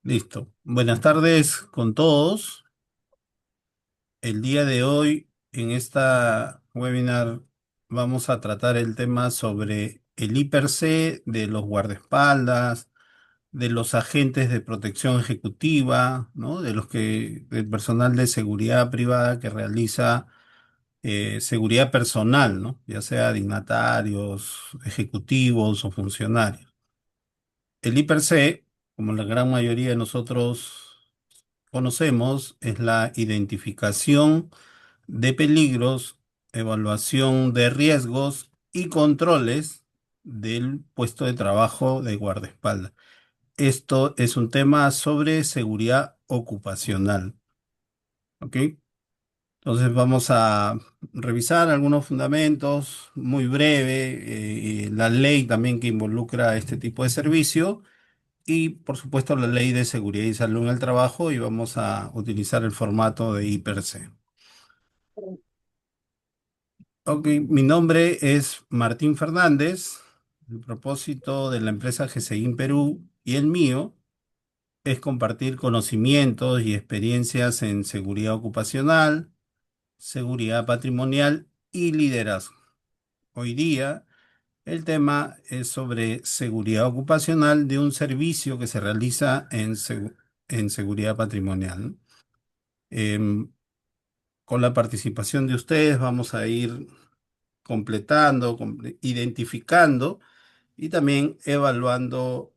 Listo. Buenas tardes con todos. El día de hoy, en esta webinar, vamos a tratar el tema sobre el I+C de los guardaespaldas, de los agentes de protección ejecutiva, ¿no? Del personal de seguridad privada que realiza seguridad personal, ¿no? Ya sea dignatarios, ejecutivos o funcionarios. El I+C, como la gran mayoría de nosotros conocemos, es la identificación de peligros, evaluación de riesgos y controles del puesto de trabajo de guardaespaldas. Esto es un tema sobre seguridad ocupacional, ¿ok? Entonces vamos a revisar algunos fundamentos muy breve, la ley también que involucra este tipo de servicio y por supuesto la ley de seguridad y salud en el trabajo y vamos a utilizar el formato de I+C. Ok, mi nombre es Martín Fernández. El propósito de la empresa GCIN Perú y el mío es compartir conocimientos y experiencias en seguridad ocupacional, seguridad patrimonial y liderazgo. Hoy día el tema es sobre seguridad ocupacional de un servicio que se realiza en seguridad patrimonial, ¿no? Em, con la participación de ustedes vamos a ir completando, identificando y también evaluando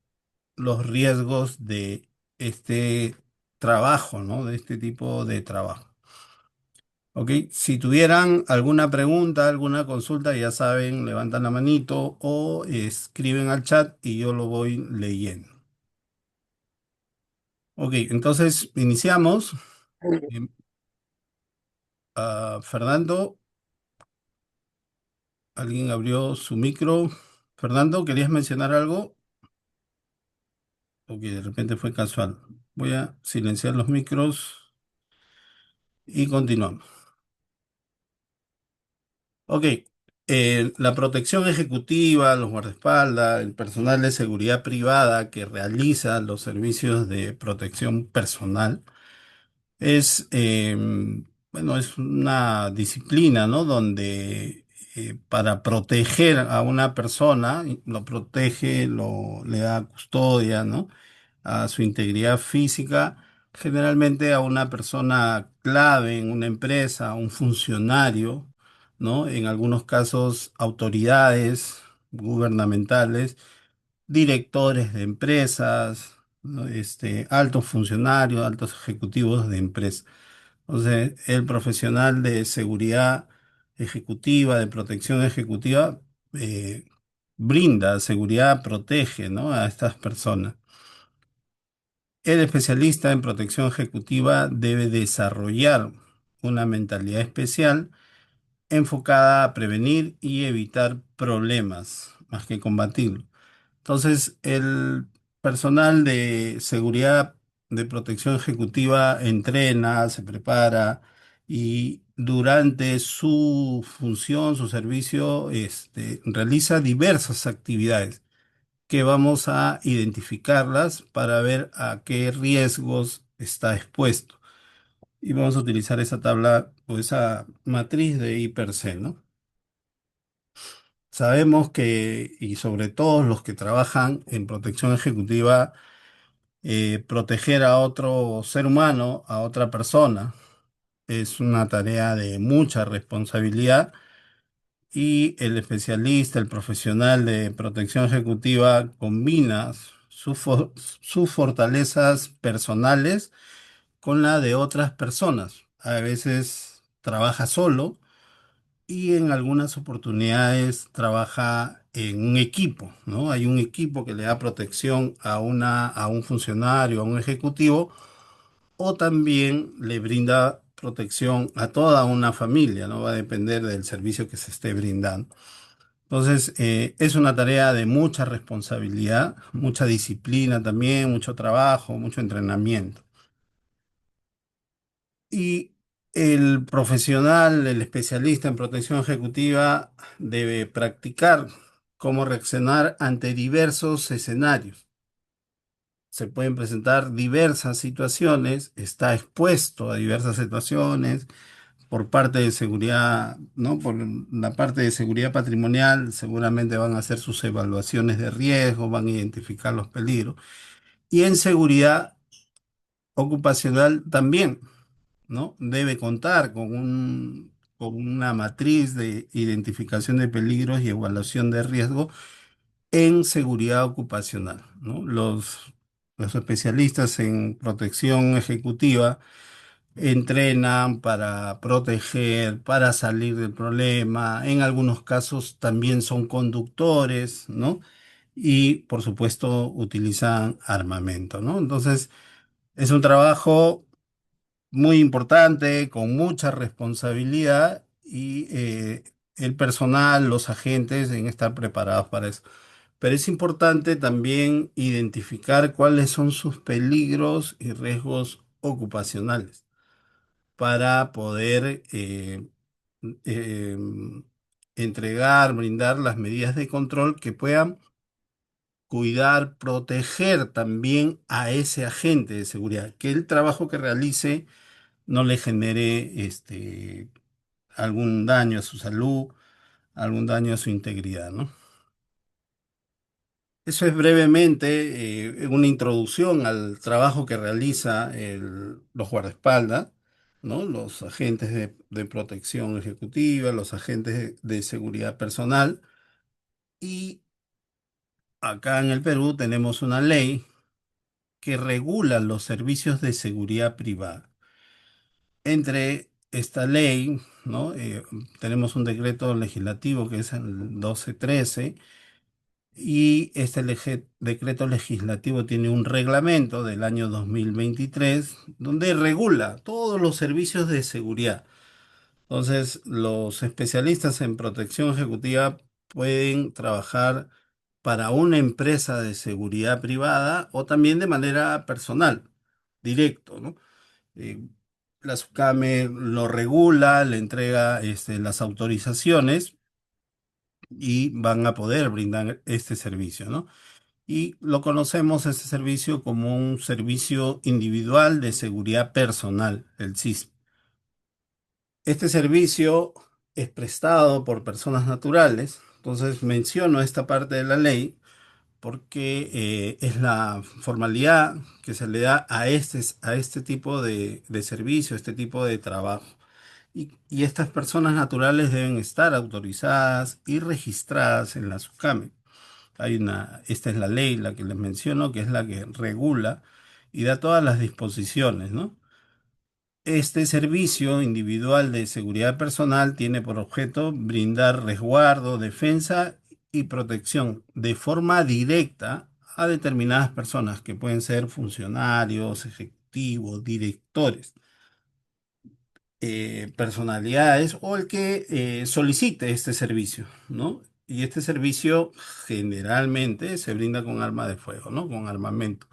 los riesgos de este trabajo, ¿no? De este tipo de trabajo. Ok, si tuvieran alguna pregunta, alguna consulta, ya saben, levantan la manito o escriben al chat y yo lo voy leyendo. Ok, entonces iniciamos. Em, Fernando, alguien abrió su micro. Fernando, ¿querías mencionar algo? Ok, de repente fue casual. Voy a silenciar los micros y continuamos. Ok, la protección ejecutiva, los guardaespaldas, el personal de seguridad privada que realiza los servicios de protección personal es, bueno, es una disciplina, ¿no? Donde para proteger a una persona, lo protege, le da custodia, ¿no? A su integridad física, generalmente a una persona clave en una empresa, a un funcionario, ¿no? En algunos casos, autoridades gubernamentales, directores de empresas, ¿no? Altos funcionarios, altos ejecutivos de empresas. Entonces, el profesional de seguridad ejecutiva, de protección ejecutiva, eh, brinda seguridad, protege, ¿no? A estas personas. El especialista en protección ejecutiva debe desarrollar una mentalidad especial enfocada a prevenir y evitar problemas, más que combatirlos. Entonces, el personal de seguridad de protección ejecutiva entrena, se prepara y durante su función, su servicio, realiza diversas actividades que vamos a identificarlas para ver a qué riesgos está expuesto. Y vamos a utilizar esa tabla o esa matriz de I+C, ¿no? Sabemos que, y sobre todo los que trabajan en protección ejecutiva, proteger a otro ser humano, a otra persona, es una tarea de mucha responsabilidad y el especialista, el profesional de protección ejecutiva combina sus fortalezas personales con la de otras personas. A veces trabaja solo y en algunas oportunidades trabaja en un equipo, ¿no? Hay un equipo que le da protección a un funcionario, a un ejecutivo, o también le brinda protección a toda una familia, ¿no? Va a depender del servicio que se esté brindando. Entonces, es una tarea de mucha responsabilidad, mucha disciplina también, mucho trabajo, mucho entrenamiento. Y el profesional, el especialista en protección ejecutiva debe practicar cómo reaccionar ante diversos escenarios. se pueden presentar diversas situaciones, está expuesto a diversas situaciones por parte de seguridad, ¿no? Por la parte de seguridad patrimonial, seguramente van a hacer sus evaluaciones de riesgo, van a identificar los peligros. Y en seguridad ocupacional también, ¿no? Debe contar con una matriz de identificación de peligros y evaluación de riesgo en seguridad ocupacional, ¿no? Los especialistas en protección ejecutiva entrenan para proteger, para salir del problema. En algunos casos también son conductores, ¿no? Y por supuesto utilizan armamento, ¿no? Entonces es un trabajo muy importante, con mucha responsabilidad y el personal, los agentes deben estar preparados para eso. Pero es importante también identificar cuáles son sus peligros y riesgos ocupacionales para poder eh, entregar, brindar las medidas de control que puedan cuidar, proteger también a ese agente de seguridad, que el trabajo que realice no le genere algún daño a su salud, algún daño a su integridad, ¿no? Eso es brevemente una introducción al trabajo que realiza los guardaespaldas, ¿no? Los agentes de protección ejecutiva, los agentes de seguridad personal. Y acá en el Perú tenemos una ley que regula los servicios de seguridad privada. Entre esta ley, ¿no? Tenemos un decreto legislativo que es el 1213 y este decreto legislativo tiene un reglamento del año 2023 donde regula todos los servicios de seguridad. Entonces, los especialistas en protección ejecutiva pueden trabajar para una empresa de seguridad privada o también de manera personal, directo, ¿no? eh, la SUCAME lo regula, le entrega las autorizaciones y van a poder brindar este servicio, ¿no? Y lo conocemos este servicio como un servicio individual de seguridad personal, el SIS. Este servicio es prestado por personas naturales, entonces menciono esta parte de la ley porque es la formalidad que se le da a este tipo de servicio, a este tipo de trabajo. Y estas personas naturales deben estar autorizadas y registradas en la SUCAME. Esta es la ley, la que les menciono, que es la que regula y da todas las disposiciones, ¿no? Este servicio individual de seguridad personal tiene por objeto brindar resguardo, defensa y protección de forma directa a determinadas personas que pueden ser funcionarios, ejecutivos, directores, personalidades o el que solicite este servicio, ¿no? Y este servicio generalmente se brinda con arma de fuego, ¿no? Con armamento.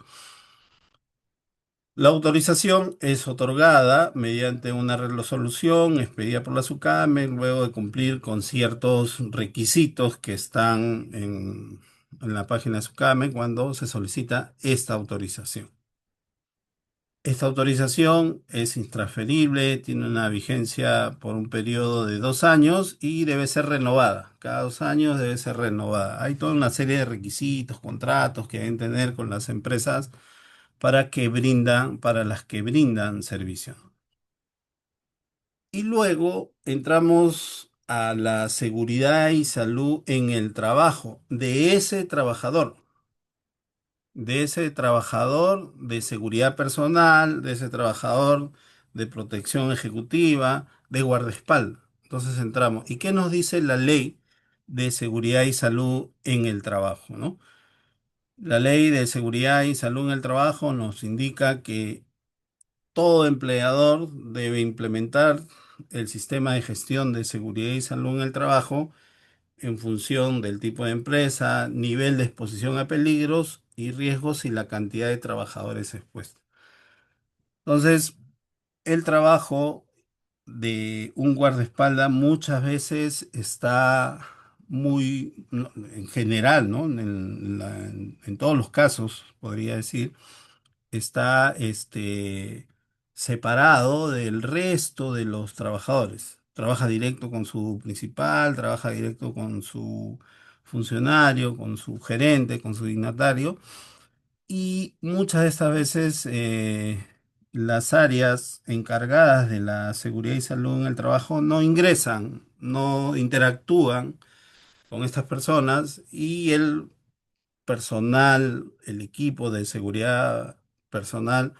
La autorización es otorgada mediante una resolución expedida por la SUCAME luego de cumplir con ciertos requisitos que están en la página de SUCAME cuando se solicita esta autorización. Esta autorización es intransferible, tiene una vigencia por un periodo de 2 años y debe ser renovada. Cada 2 años debe ser renovada. Hay toda una serie de requisitos, contratos que deben tener con las empresas para las que brindan servicio. Y luego entramos a la seguridad y salud en el trabajo de ese trabajador de seguridad personal, de ese trabajador de protección ejecutiva, de guardaespaldas. Entonces entramos. ¿Y qué nos dice la ley de seguridad y salud en el trabajo, ¿no? La ley de seguridad y salud en el trabajo nos indica que todo empleador debe implementar el sistema de gestión de seguridad y salud en el trabajo en función del tipo de empresa, nivel de exposición a peligros y riesgos y la cantidad de trabajadores expuestos. Entonces, el trabajo de un guardaespaldas muchas veces está muy, no, en general, ¿no? En todos los casos, podría decir, está separado del resto de los trabajadores. Trabaja directo con su principal, trabaja directo con su funcionario, con su gerente, con su dignatario. Y muchas de estas veces las áreas encargadas de la seguridad y salud en el trabajo no ingresan, no interactúan con estas personas y el personal, el equipo de seguridad personal,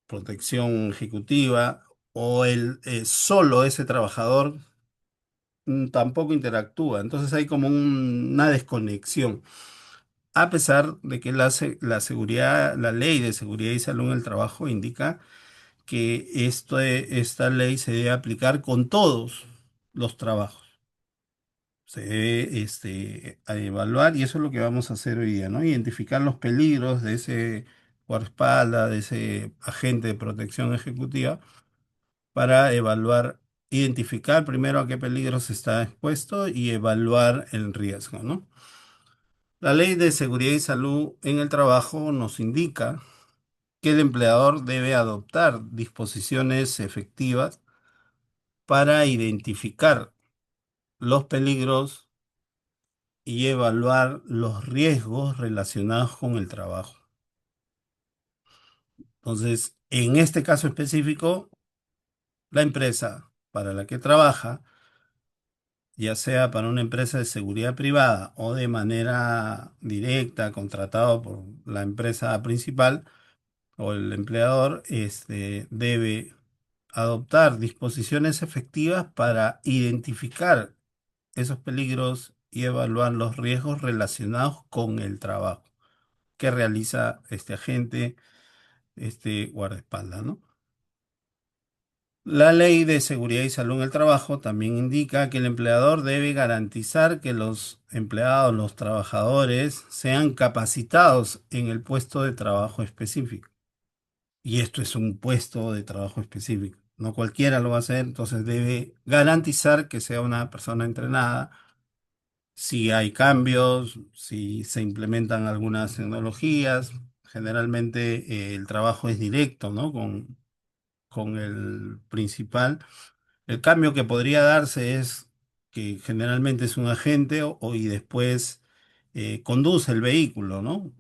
protección ejecutiva o solo ese trabajador tampoco interactúa. Entonces hay como una desconexión. A pesar de que la seguridad, la ley de seguridad y salud en el trabajo indica que esta ley se debe aplicar con todos los trabajos. Se debe a evaluar, y eso es lo que vamos a hacer hoy día, ¿no? Identificar los peligros de ese guardaespaldas, de ese agente de protección ejecutiva, para evaluar, identificar primero a qué peligros está expuesto y evaluar el riesgo, ¿no? La ley de seguridad y salud en el trabajo nos indica que el empleador debe adoptar disposiciones efectivas para identificar los peligros y evaluar los riesgos relacionados con el trabajo. Entonces, en este caso específico, la empresa para la que trabaja, ya sea para una empresa de seguridad privada o de manera directa, contratado por la empresa principal o el empleador, debe adoptar disposiciones efectivas para identificar esos peligros y evaluar los riesgos relacionados con el trabajo que realiza este agente, este guardaespaldas, ¿no? La ley de seguridad y salud en el trabajo también indica que el empleador debe garantizar que los empleados, los trabajadores, sean capacitados en el puesto de trabajo específico. Y esto es un puesto de trabajo específico. No cualquiera lo va a hacer, entonces debe garantizar que sea una persona entrenada. Si hay cambios, si se implementan algunas tecnologías, generalmente el trabajo es directo, ¿no? Con el principal. El cambio que podría darse es que generalmente es un agente y después conduce el vehículo, ¿no?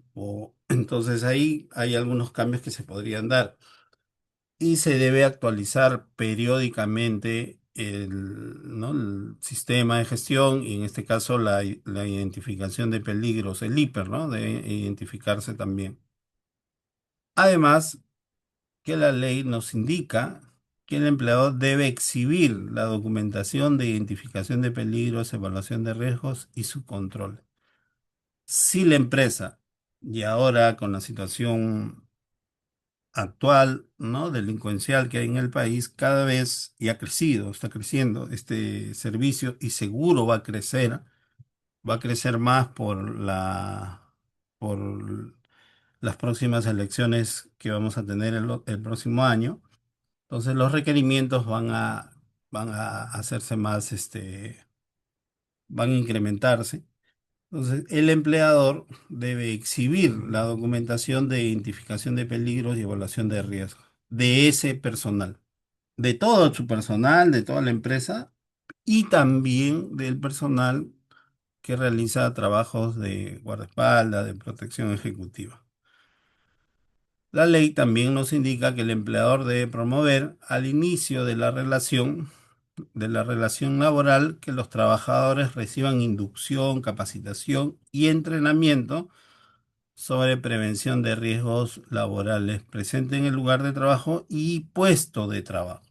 Entonces ahí hay algunos cambios que se podrían dar y se debe actualizar periódicamente ¿no? el sistema de gestión y en este caso la identificación de peligros, el IPER, ¿no? Debe identificarse también. Además, que la ley nos indica que el empleador debe exhibir la documentación de identificación de peligros, evaluación de riesgos y su control. Si la empresa, y ahora con la situación actual, ¿no? delincuencial que hay en el país, cada vez, y ha crecido, está creciendo este servicio y seguro va a crecer más por las próximas elecciones que vamos a tener el próximo año. Entonces los requerimientos van a hacerse más, van a incrementarse. Entonces el empleador debe exhibir la documentación de identificación de peligros y evaluación de riesgos de ese personal, de todo su personal, de toda la empresa y también del personal que realiza trabajos de guardaespaldas, de protección ejecutiva. La ley también nos indica que el empleador debe promover al inicio de la relación laboral, que los trabajadores reciban inducción, capacitación y entrenamiento sobre prevención de riesgos laborales presentes en el lugar de trabajo y puesto de trabajo.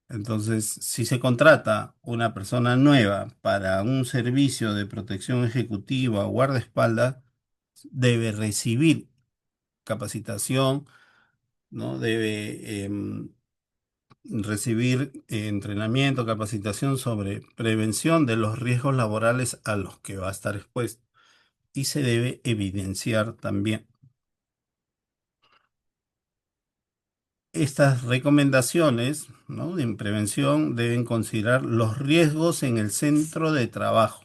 Entonces, si se contrata una persona nueva para un servicio de protección ejecutiva o guardaespaldas, debe recibir capacitación, ¿no? Debe recibir entrenamiento, capacitación sobre prevención de los riesgos laborales a los que va a estar expuesto. Y se debe evidenciar también. Estas recomendaciones, ¿no?, en prevención deben considerar los riesgos en el centro de trabajo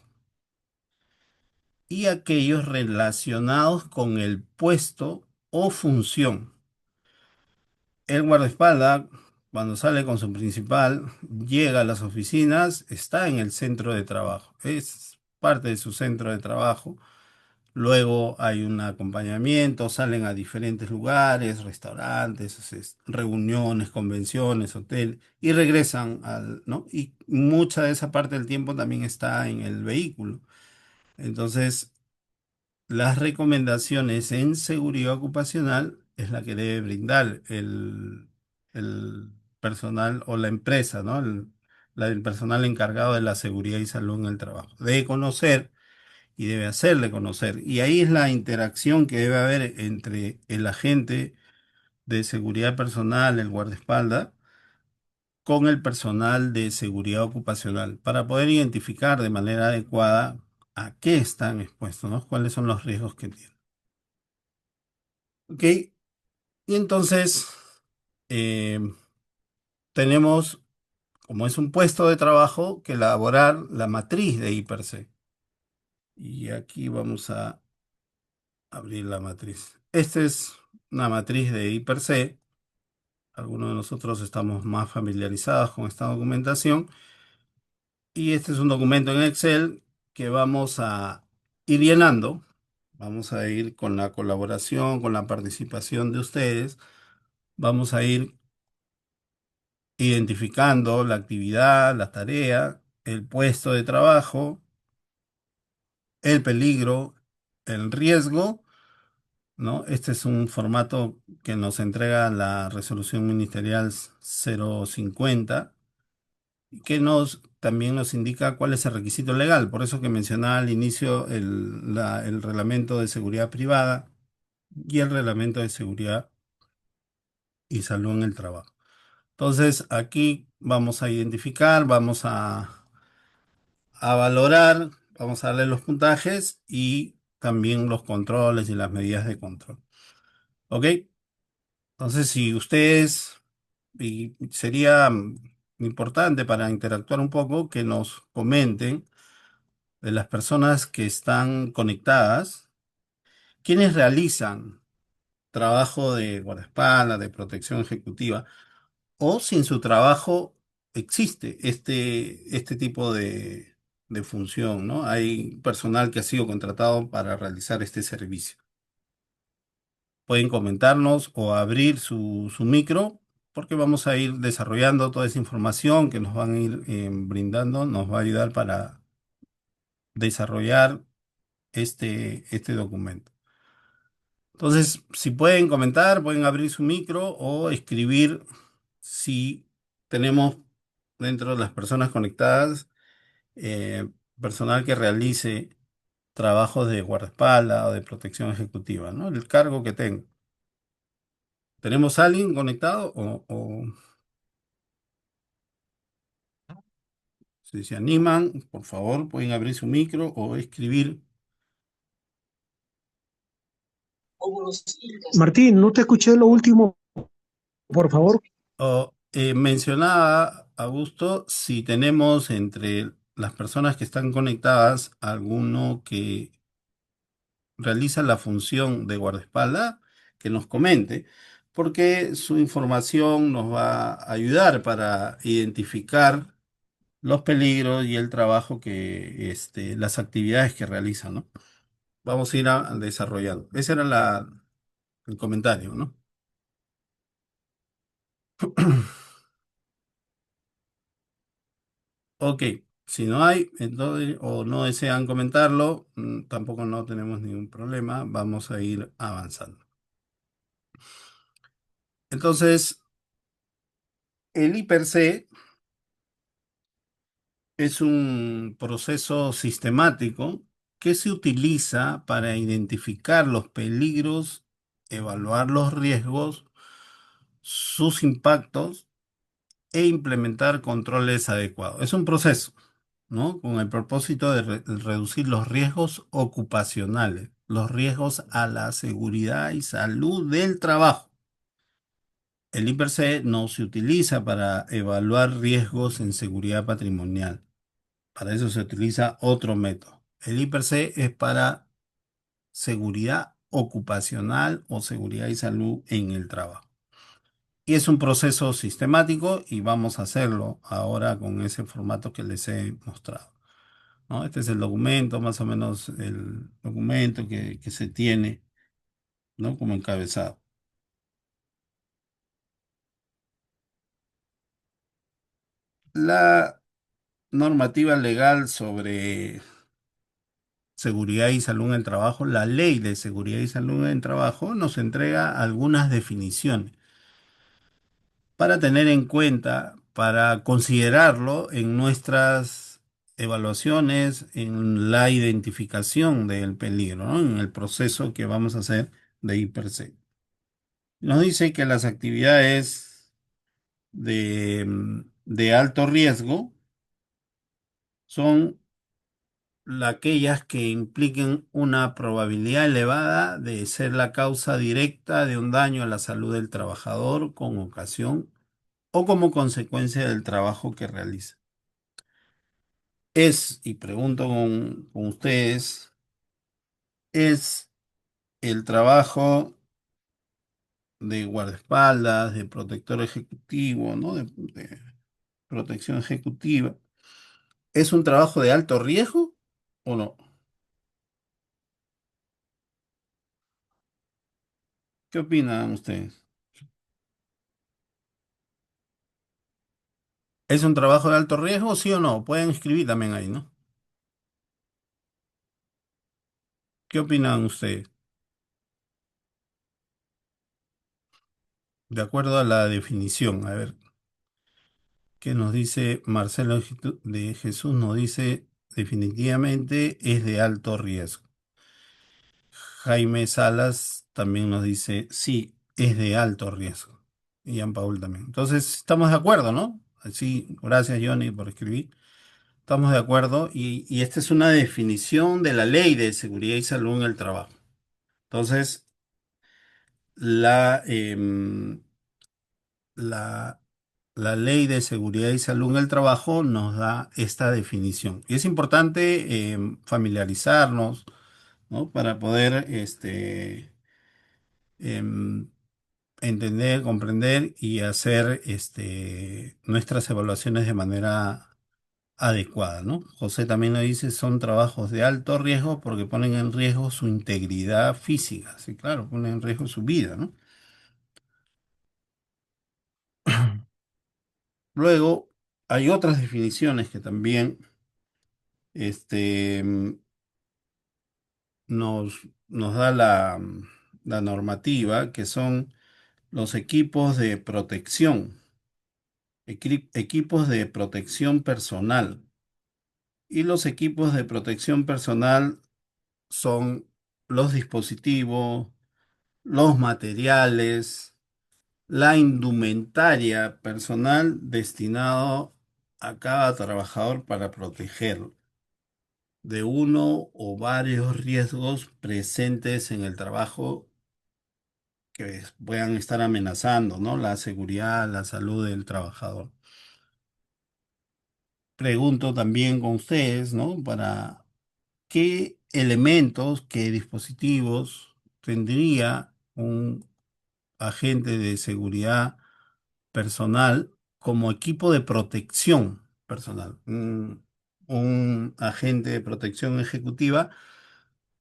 y aquellos relacionados con el puesto o función. El guardaespaldas, cuando sale con su principal, llega a las oficinas, está en el centro de trabajo, es parte de su centro de trabajo. Luego hay un acompañamiento, salen a diferentes lugares, restaurantes, reuniones, convenciones, hotel, y regresan ¿no? Y mucha de esa parte del tiempo también está en el vehículo. Entonces, las recomendaciones en seguridad ocupacional es la que debe brindar el personal o la empresa, ¿no? El personal encargado de la seguridad y salud en el trabajo. Debe conocer y debe hacerle conocer. Y ahí es la interacción que debe haber entre el agente de seguridad personal, el guardaespaldas, con el personal de seguridad ocupacional para poder identificar de manera adecuada a qué están expuestos, ¿no? Cuáles son los riesgos que tienen. ¿Ok? Y entonces eh, tenemos, como es un puesto de trabajo, que elaborar la matriz de I+C. Y aquí vamos a abrir la matriz. Esta es una matriz de I+C. Algunos de nosotros estamos más familiarizados con esta documentación. Y este es un documento en Excel que vamos a ir llenando. Vamos a ir con la colaboración, con la participación de ustedes. Vamos a ir identificando la actividad, la tarea, el puesto de trabajo, el peligro, el riesgo, ¿no? Este es un formato que nos entrega la resolución ministerial 050 y que también nos indica cuál es el requisito legal. Por eso que mencionaba al inicio el reglamento de seguridad privada y el reglamento de seguridad y salud en el trabajo. Entonces, aquí vamos a identificar, vamos a valorar, vamos a darle los puntajes y también los controles y las medidas de control. ¿Ok? Entonces, si ustedes, y sería importante para interactuar un poco, que nos comenten de las personas que están conectadas, quienes realizan trabajo de guardaespaldas, de protección ejecutiva, o si en su trabajo existe este tipo de función, ¿no? Hay personal que ha sido contratado para realizar este servicio. Pueden comentarnos o abrir su micro, porque vamos a ir desarrollando toda esa información que nos van a ir brindando, nos va a ayudar para desarrollar este documento. Entonces, si pueden comentar, pueden abrir su micro o escribir si tenemos dentro de las personas conectadas eh, personal que realice trabajos de guardaespaldas o de protección ejecutiva, ¿no? El cargo que tenga. ¿Tenemos a alguien conectado o si se animan, por favor, pueden abrir su micro o escribir? Martín, no te escuché lo último, por favor. Mencionaba, Augusto, si tenemos entre las personas que están conectadas alguno que realiza la función de guardaespaldas, que nos comente, porque su información nos va a ayudar para identificar los peligros y el trabajo las actividades que realizan, ¿no? Vamos a ir desarrollando. Ese era el comentario, ¿no? Ok, si no hay, entonces, o no desean comentarlo, tampoco no tenemos ningún problema, vamos a ir avanzando. Entonces, el I+C es un proceso sistemático que se utiliza para identificar los peligros, evaluar los riesgos, sus impactos e implementar controles adecuados. Es un proceso, ¿no? Con el propósito de reducir los riesgos ocupacionales, los riesgos a la seguridad y salud del trabajo. El IPRC no se utiliza para evaluar riesgos en seguridad patrimonial. Para eso se utiliza otro método. El IPRC es para seguridad ocupacional o seguridad y salud en el trabajo. Y es un proceso sistemático y vamos a hacerlo ahora con ese formato que les he mostrado, ¿no? Este es el documento, más o menos el documento que se tiene, ¿no? Como encabezado. La normativa legal sobre seguridad y salud en el trabajo, la ley de seguridad y salud en el trabajo nos entrega algunas definiciones para tener en cuenta, para considerarlo en nuestras evaluaciones, en la identificación del peligro, ¿no? En el proceso que vamos a hacer de IPRC. Nos dice que las actividades de alto riesgo son aquellas que impliquen una probabilidad elevada de ser la causa directa de un daño a la salud del trabajador con ocasión o como consecuencia del trabajo que realiza. Y pregunto con ustedes, ¿es el trabajo de guardaespaldas, de protector ejecutivo, ¿no? De protección ejecutiva, es un trabajo de alto riesgo o no? ¿Qué opinan ustedes? ¿Es un trabajo de alto riesgo, sí o no? Pueden escribir también ahí, ¿no? ¿Qué opinan ustedes? De acuerdo a la definición, a ver, ¿qué nos dice Marcelo de Jesús? Nos dice definitivamente es de alto riesgo. Jaime Salas también nos dice sí, es de alto riesgo. Y Jean Paul también. Entonces, estamos de acuerdo, ¿no? Sí, gracias Johnny por escribir. Estamos de acuerdo y esta es una definición de la ley de seguridad y salud en el trabajo. Entonces, la, em, la, la ley de seguridad y salud en el trabajo nos da esta definición. Y es importante familiarizarnos, ¿no? Para poder em, entender, comprender y hacer nuestras evaluaciones de manera adecuada, ¿no? José también nos dice, son trabajos de alto riesgo porque ponen en riesgo su integridad física. Sí, claro, ponen en riesgo su vida, ¿no? Luego, hay otras definiciones que también este, nos da la normativa, que son los equipos de protección, equipos de protección personal. Y los equipos de protección personal son los dispositivos, los materiales, la indumentaria personal destinado a cada trabajador para protegerlo de uno o varios riesgos presentes en el trabajo que puedan estar amenazando, ¿no? La seguridad, la salud del trabajador. Pregunto también con ustedes, ¿no? Para qué elementos, qué dispositivos tendría un agente de seguridad personal como equipo de protección personal. Un agente de protección ejecutiva,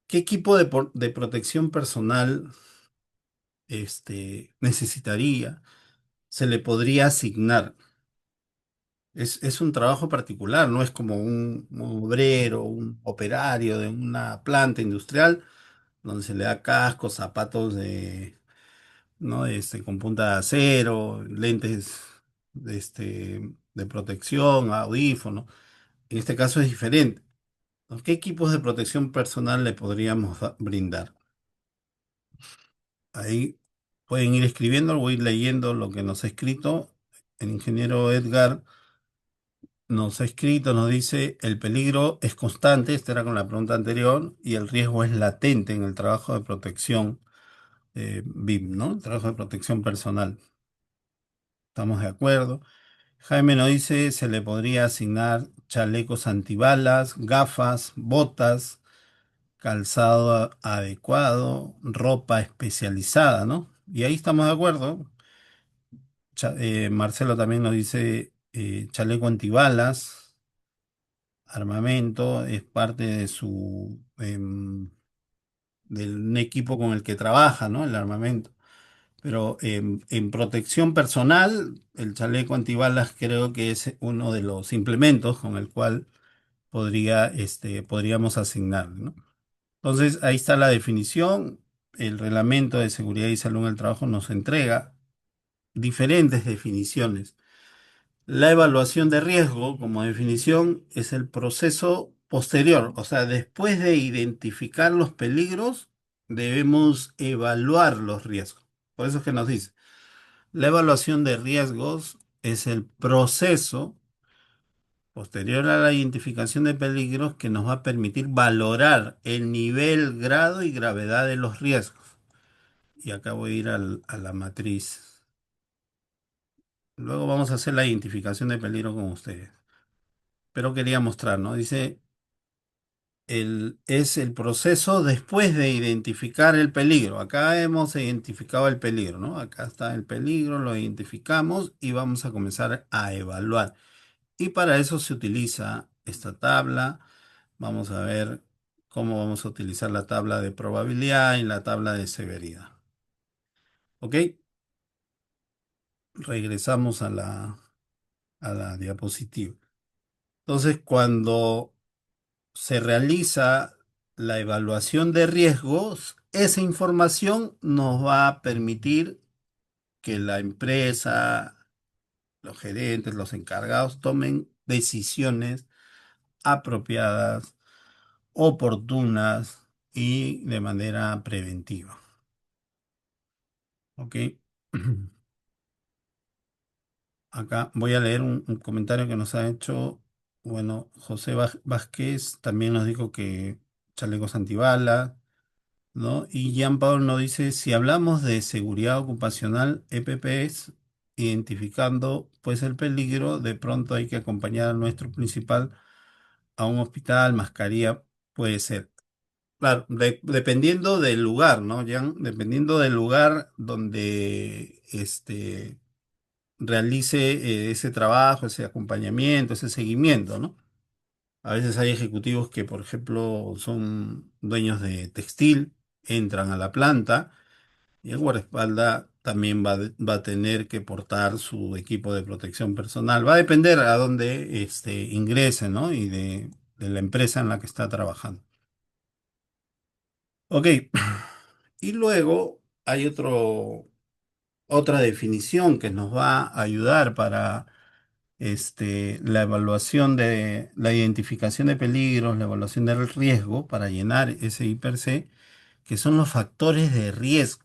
¿qué equipo de protección personal necesitaría? Se le podría asignar. Es un trabajo particular, no es como un obrero, un operario de una planta industrial donde se le da cascos, zapatos ¿no? Con punta de acero, lentes de protección, audífonos. En este caso es diferente, ¿no? ¿Qué equipos de protección personal le podríamos brindar? Ahí pueden ir escribiendo, voy a ir leyendo lo que nos ha escrito. El ingeniero Edgar nos ha escrito, nos dice, el peligro es constante, esta era con la pregunta anterior, y el riesgo es latente en el trabajo de protección BIM, ¿no? El trabajo de protección personal. Estamos de acuerdo. Jaime nos dice, se le podría asignar chalecos antibalas, gafas, botas, calzado adecuado, ropa especializada, ¿no? Y ahí estamos de acuerdo. Marcelo también nos dice chaleco antibalas, armamento, es parte de su del equipo con el que trabaja, ¿no? El armamento. Pero en protección personal, el chaleco antibalas creo que es uno de los implementos con el cual podríamos asignar, ¿no? Entonces, ahí está la definición. El reglamento de seguridad y salud en el trabajo nos entrega diferentes definiciones. La evaluación de riesgo, como definición, es el proceso posterior, o sea, después de identificar los peligros, debemos evaluar los riesgos. Por eso es que nos dice, la evaluación de riesgos es el proceso posterior a la identificación de peligros que nos va a permitir valorar el nivel, grado y gravedad de los riesgos. Y acá voy a ir a la matriz. Luego vamos a hacer la identificación de peligro con ustedes. Pero quería mostrar, ¿no? Dice, es el proceso después de identificar el peligro. Acá hemos identificado el peligro, ¿no? Acá está el peligro, lo identificamos y vamos a comenzar a evaluar. Y para eso se utiliza esta tabla. Vamos a ver cómo vamos a utilizar la tabla de probabilidad y la tabla de severidad. ¿Ok? Regresamos a la diapositiva. Entonces, cuando se realiza la evaluación de riesgos, esa información nos va a permitir que la empresa, los gerentes, los encargados tomen decisiones apropiadas, oportunas y de manera preventiva. ¿Ok? Acá voy a leer un comentario que nos ha hecho, bueno, José Vázquez también nos dijo que chalecos antibalas, ¿no? Y Jean Paul nos dice, si hablamos de seguridad ocupacional, EPPs, identificando pues el peligro, de pronto hay que acompañar a nuestro principal a un hospital, mascarilla, puede ser. Claro, dependiendo del lugar, ¿no, Jean? Dependiendo del lugar donde realice ese trabajo, ese acompañamiento, ese seguimiento, ¿no? A veces hay ejecutivos que, por ejemplo, son dueños de textil, entran a la planta y el guardaespaldas también va a tener que portar su equipo de protección personal. Va a depender a dónde ingrese, ¿no? Y de la empresa en la que está trabajando. Ok, y luego hay otra definición que nos va a ayudar para la evaluación de la identificación de peligros, la evaluación del riesgo para llenar ese IPC, que son los factores de riesgo,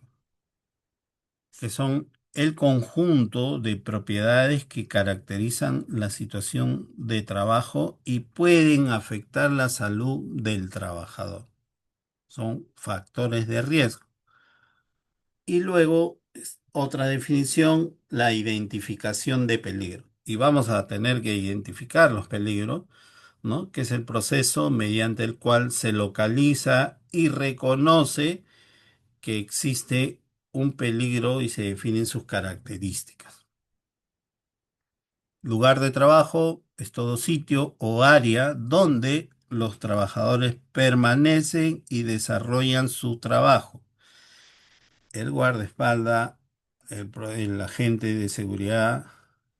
que son el conjunto de propiedades que caracterizan la situación de trabajo y pueden afectar la salud del trabajador. Son factores de riesgo. Y luego, otra definición, la identificación de peligro. Y vamos a tener que identificar los peligros, ¿no? Que es el proceso mediante el cual se localiza y reconoce que existe un peligro y se definen sus características. Lugar de trabajo es todo sitio o área donde los trabajadores permanecen y desarrollan su trabajo. El guardaespaldas, el agente de seguridad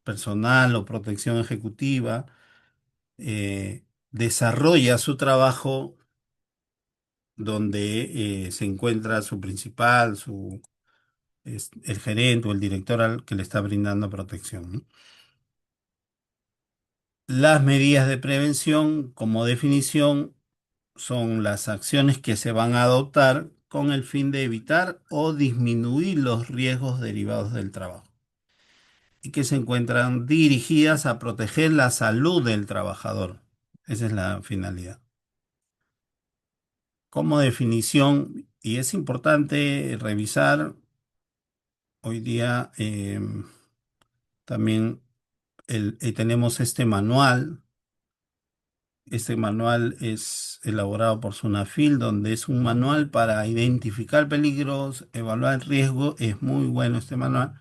personal o protección ejecutiva, desarrolla su trabajo donde se encuentra su principal, el gerente o el director al que le está brindando protección, ¿no? Las medidas de prevención, como definición, son las acciones que se van a adoptar con el fin de evitar o disminuir los riesgos derivados del trabajo y que se encuentran dirigidas a proteger la salud del trabajador. Esa es la finalidad. Como definición, y es importante revisar hoy día. También tenemos este manual. Este manual es elaborado por Sunafil, donde es un manual para identificar peligros, evaluar el riesgo. Es muy bueno este manual.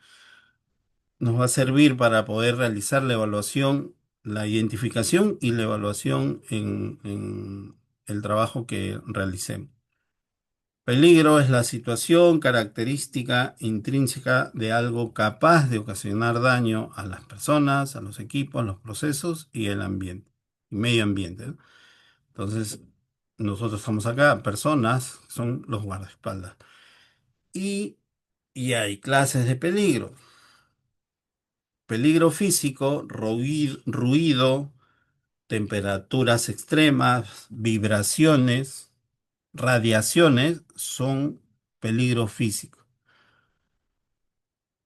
Nos va a servir para poder realizar la evaluación, la identificación y la evaluación en el trabajo que realicemos. Peligro es la situación característica intrínseca de algo capaz de ocasionar daño a las personas, a los equipos, los procesos y el ambiente, y medio ambiente, ¿no? Entonces, nosotros estamos acá, personas, son los guardaespaldas. Y, y hay clases de peligro. Peligro físico, ruido, temperaturas extremas, vibraciones, radiaciones son peligro físico.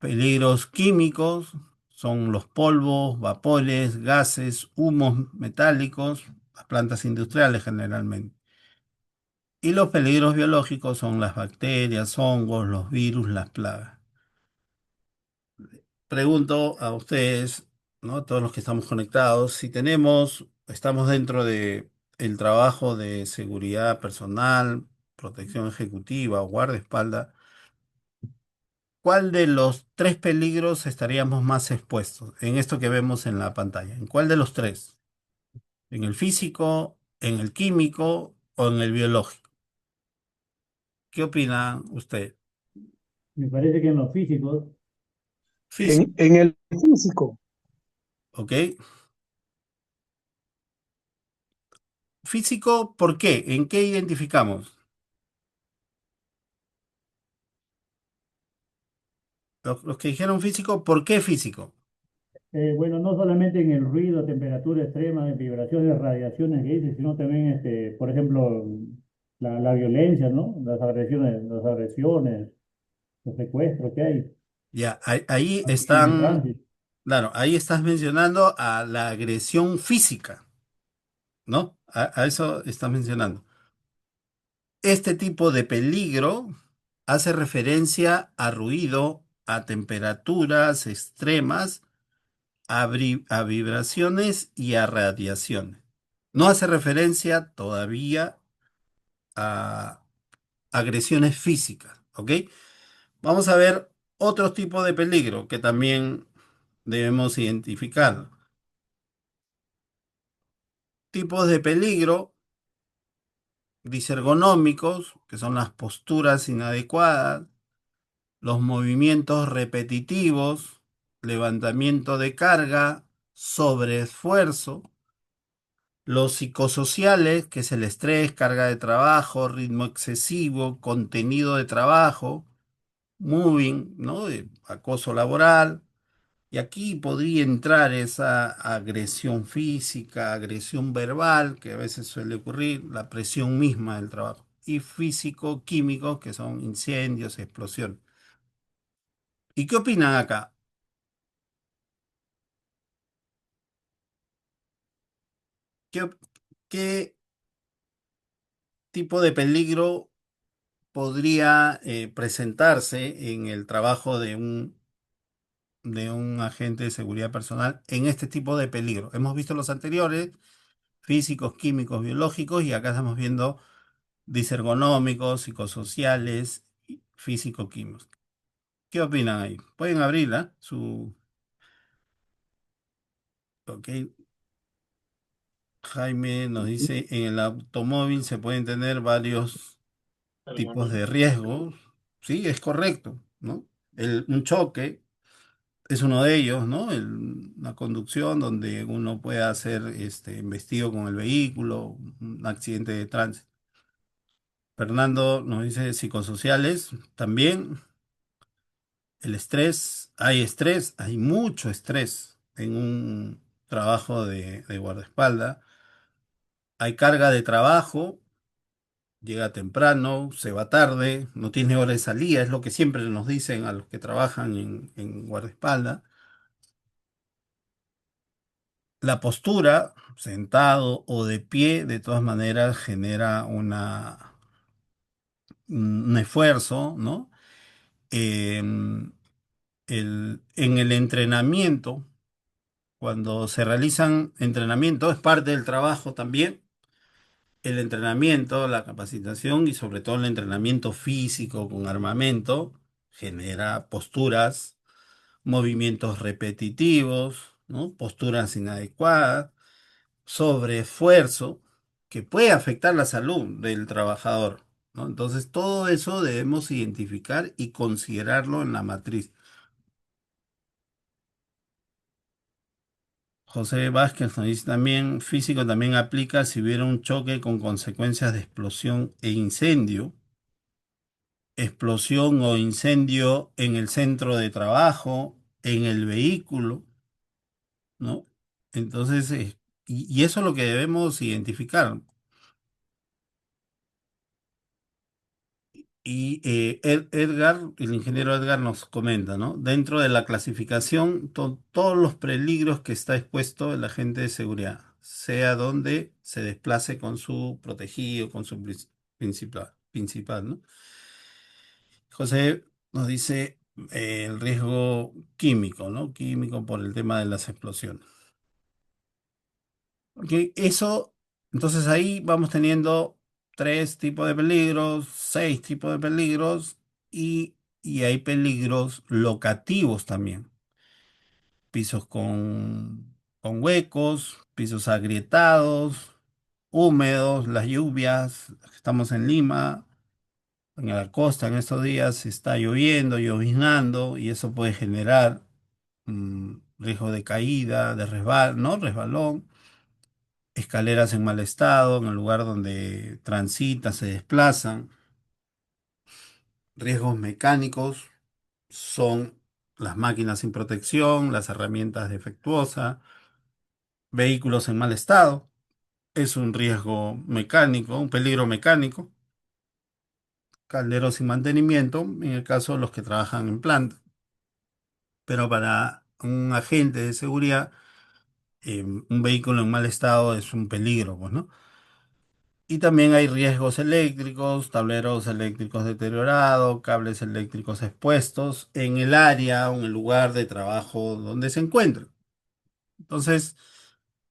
Peligros químicos son los polvos, vapores, gases, humos metálicos, las plantas industriales generalmente. Y los peligros biológicos son las bacterias, hongos, los virus, las plagas. Pregunto a ustedes, ¿no? Todos los que estamos conectados, si estamos dentro de el trabajo de seguridad personal, protección ejecutiva o guardaespaldas, ¿cuál de los tres peligros estaríamos más expuestos en esto que vemos en la pantalla? ¿En cuál de los tres? ¿En el físico, en el químico o en el biológico? ¿Qué opina usted? Me parece que en los físicos, Físico, En el físico, ¿ok? Físico, ¿por qué? ¿En qué identificamos? Los que dijeron físico, ¿por qué físico? bueno, no solamente en el ruido, temperatura extrema, vibraciones, radiaciones que dice, sino también, por ejemplo, la violencia, ¿no? Las agresiones, los secuestros que hay Ya, ahí aquí en el están, tránsito. claro, ahí estás mencionando a la agresión física, ¿no? A eso estás mencionando. Este tipo de peligro hace referencia a ruido, a temperaturas extremas, a vibraciones y a radiaciones. No hace referencia todavía a agresiones físicas, ¿ok? Vamos a ver otros tipos de peligro que también debemos identificar. Tipos de peligro disergonómicos, que son las posturas inadecuadas, los movimientos repetitivos, levantamiento de carga, sobreesfuerzo, los psicosociales, que es el estrés, carga de trabajo, ritmo excesivo, contenido de trabajo, moving, ¿no? De acoso laboral. Y aquí podría entrar esa agresión física, agresión verbal, que a veces suele ocurrir, la presión misma del trabajo. Y físico-químicos, que son incendios, explosiones. ¿Y qué opinan acá? ¿Qué, qué tipo de peligro podría presentarse en el trabajo de un agente de seguridad personal en este tipo de peligro? Hemos visto los anteriores, físicos, químicos, biológicos, y acá estamos viendo disergonómicos, psicosociales, y físico-químicos. ¿Qué opinan ahí? Pueden abrirla, ok. Jaime nos dice, en el automóvil se pueden tener varios tipos de riesgos. Sí, es correcto, ¿no? Un choque es uno de ellos, ¿no? Una conducción donde uno pueda ser embestido con el vehículo, un accidente de tránsito. Fernando nos dice psicosociales también. El estrés, hay mucho estrés en un trabajo de guardaespaldas. Hay carga de trabajo, llega temprano, se va tarde, no tiene hora de salida, es lo que siempre nos dicen a los que trabajan en guardaespaldas. La postura, sentado o de pie, de todas maneras genera un esfuerzo, ¿no? en el entrenamiento, cuando se realizan entrenamientos, es parte del trabajo también, el entrenamiento, la capacitación y sobre todo el entrenamiento físico con armamento genera posturas, movimientos repetitivos, ¿no? Posturas inadecuadas, sobreesfuerzo, que puede afectar la salud del trabajador, ¿no? Entonces, todo eso debemos identificar y considerarlo en la matriz. José Vázquez nos dice también, físico también aplica si hubiera un choque con consecuencias de explosión e incendio, explosión o incendio en el centro de trabajo, en el vehículo, ¿no? Entonces, y eso es lo que debemos identificar. Y Edgar, el ingeniero Edgar nos comenta, ¿no? Dentro de la clasificación, todos los peligros que está expuesto el agente de seguridad, sea donde se desplace con su protegido, con su principal, ¿no? José nos dice el riesgo químico, ¿no? Químico por el tema de las explosiones. Porque eso, entonces ahí vamos teniendo tres tipos de peligros, seis tipos de peligros y hay peligros locativos también. Pisos con huecos, pisos agrietados, húmedos, las lluvias. Estamos en Lima, en la costa en estos días está lloviendo, lloviznando y eso puede generar riesgo de caída, de resbal, ¿no? Resbalón, escaleras en mal estado, en el lugar donde transitan, se desplazan. Riesgos mecánicos son las máquinas sin protección, las herramientas defectuosas, vehículos en mal estado. Es un riesgo mecánico, un peligro mecánico. Calderos sin mantenimiento, en el caso de los que trabajan en planta. Pero para un agente de seguridad, un vehículo en mal estado es un peligro, pues, ¿no? Y también hay riesgos eléctricos, tableros eléctricos deteriorados, cables eléctricos expuestos en el área o en el lugar de trabajo donde se encuentren. Entonces,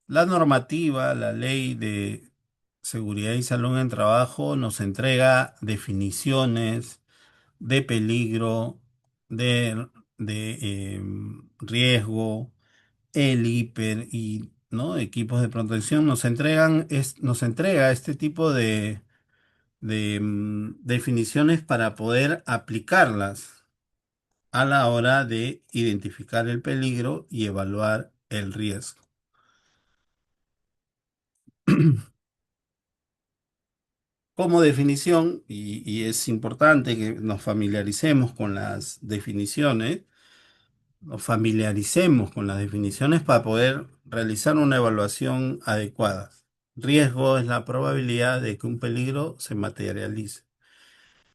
la normativa, la ley de seguridad y salud en trabajo nos entrega definiciones de peligro, de riesgo, el hiper y ¿no? Equipos de protección nos entrega este tipo de definiciones para poder aplicarlas a la hora de identificar el peligro y evaluar el riesgo. Como definición, y es importante que nos familiaricemos con las definiciones, nos familiaricemos con las definiciones para poder realizar una evaluación adecuada. Riesgo es la probabilidad de que un peligro se materialice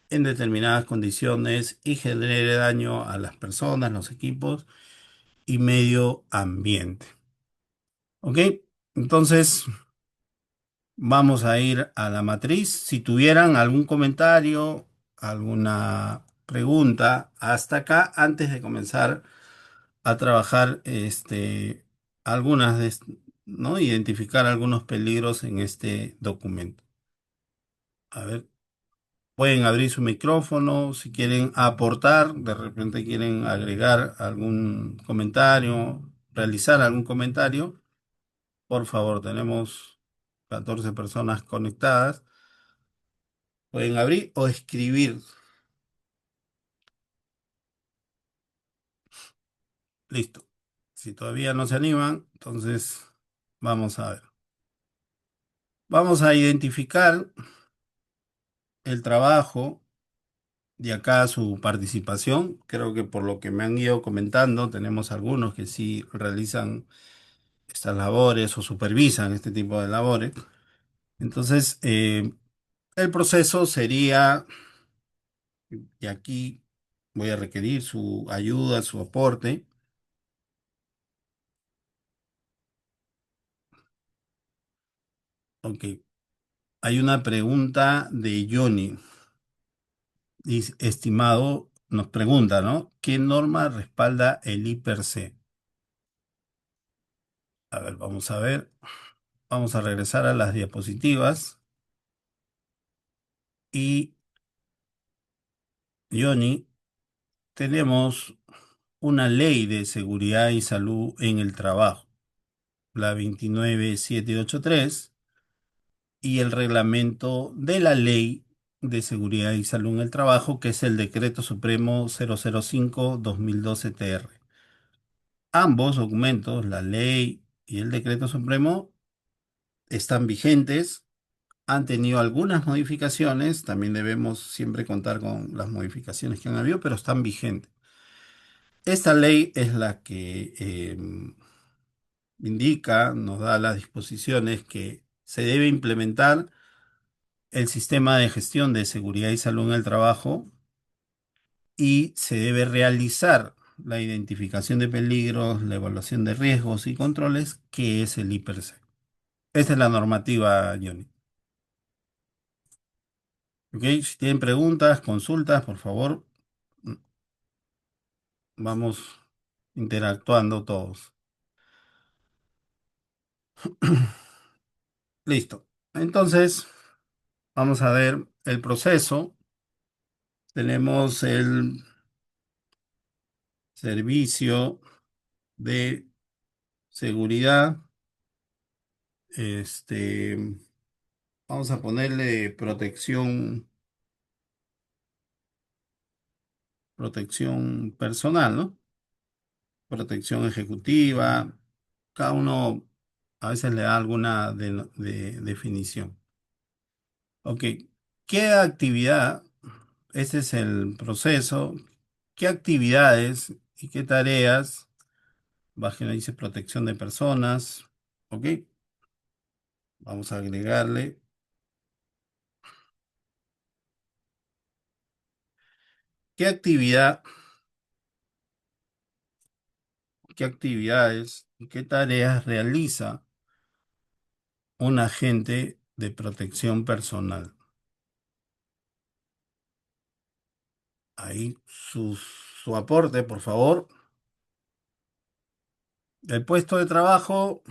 en determinadas condiciones y genere daño a las personas, los equipos y medio ambiente. ¿Ok? Entonces, vamos a ir a la matriz. Si tuvieran algún comentario, alguna pregunta hasta acá, antes de comenzar a trabajar, algunas ¿no? Identificar algunos peligros en este documento. A ver. Pueden abrir su micrófono si quieren aportar, de repente quieren agregar algún comentario, realizar algún comentario. Por favor, tenemos 14 personas conectadas. Pueden abrir o escribir. Listo. Si todavía no se animan, entonces vamos a ver. Vamos a identificar el trabajo de acá su participación. Creo que por lo que me han ido comentando, tenemos algunos que sí realizan estas labores o supervisan este tipo de labores. Entonces, el proceso sería, y aquí voy a requerir su ayuda, su aporte. Ok, hay una pregunta de Johnny. Estimado nos pregunta, ¿no? ¿Qué norma respalda el I per C? A ver, vamos a ver. Vamos a regresar a las diapositivas. Y, Johnny, tenemos una ley de seguridad y salud en el trabajo, la 29783, y el reglamento de la ley de seguridad y salud en el trabajo, que es el Decreto Supremo 005-2012 TR. Ambos documentos, la ley y el Decreto Supremo, están vigentes, han tenido algunas modificaciones, también debemos siempre contar con las modificaciones que han habido, pero están vigentes. Esta ley es la que indica, nos da las disposiciones que se debe implementar el sistema de gestión de seguridad y salud en el trabajo y se debe realizar la identificación de peligros, la evaluación de riesgos y controles, que es el I per C. Esta es la normativa, Johnny. ¿Ok? Si tienen preguntas, consultas, por favor, vamos interactuando todos. Listo. Entonces, vamos a ver el proceso. Tenemos el servicio de seguridad. Este, vamos a ponerle protección personal, ¿no? Protección ejecutiva. Cada uno a veces le da alguna definición. Ok, ¿qué actividad? Este es el proceso. ¿Qué actividades y qué tareas? Página dice protección de personas. Ok, vamos a agregarle. ¿Qué actividad, qué actividades y qué tareas realiza un agente de protección personal? Ahí su aporte, por favor. El puesto de trabajo,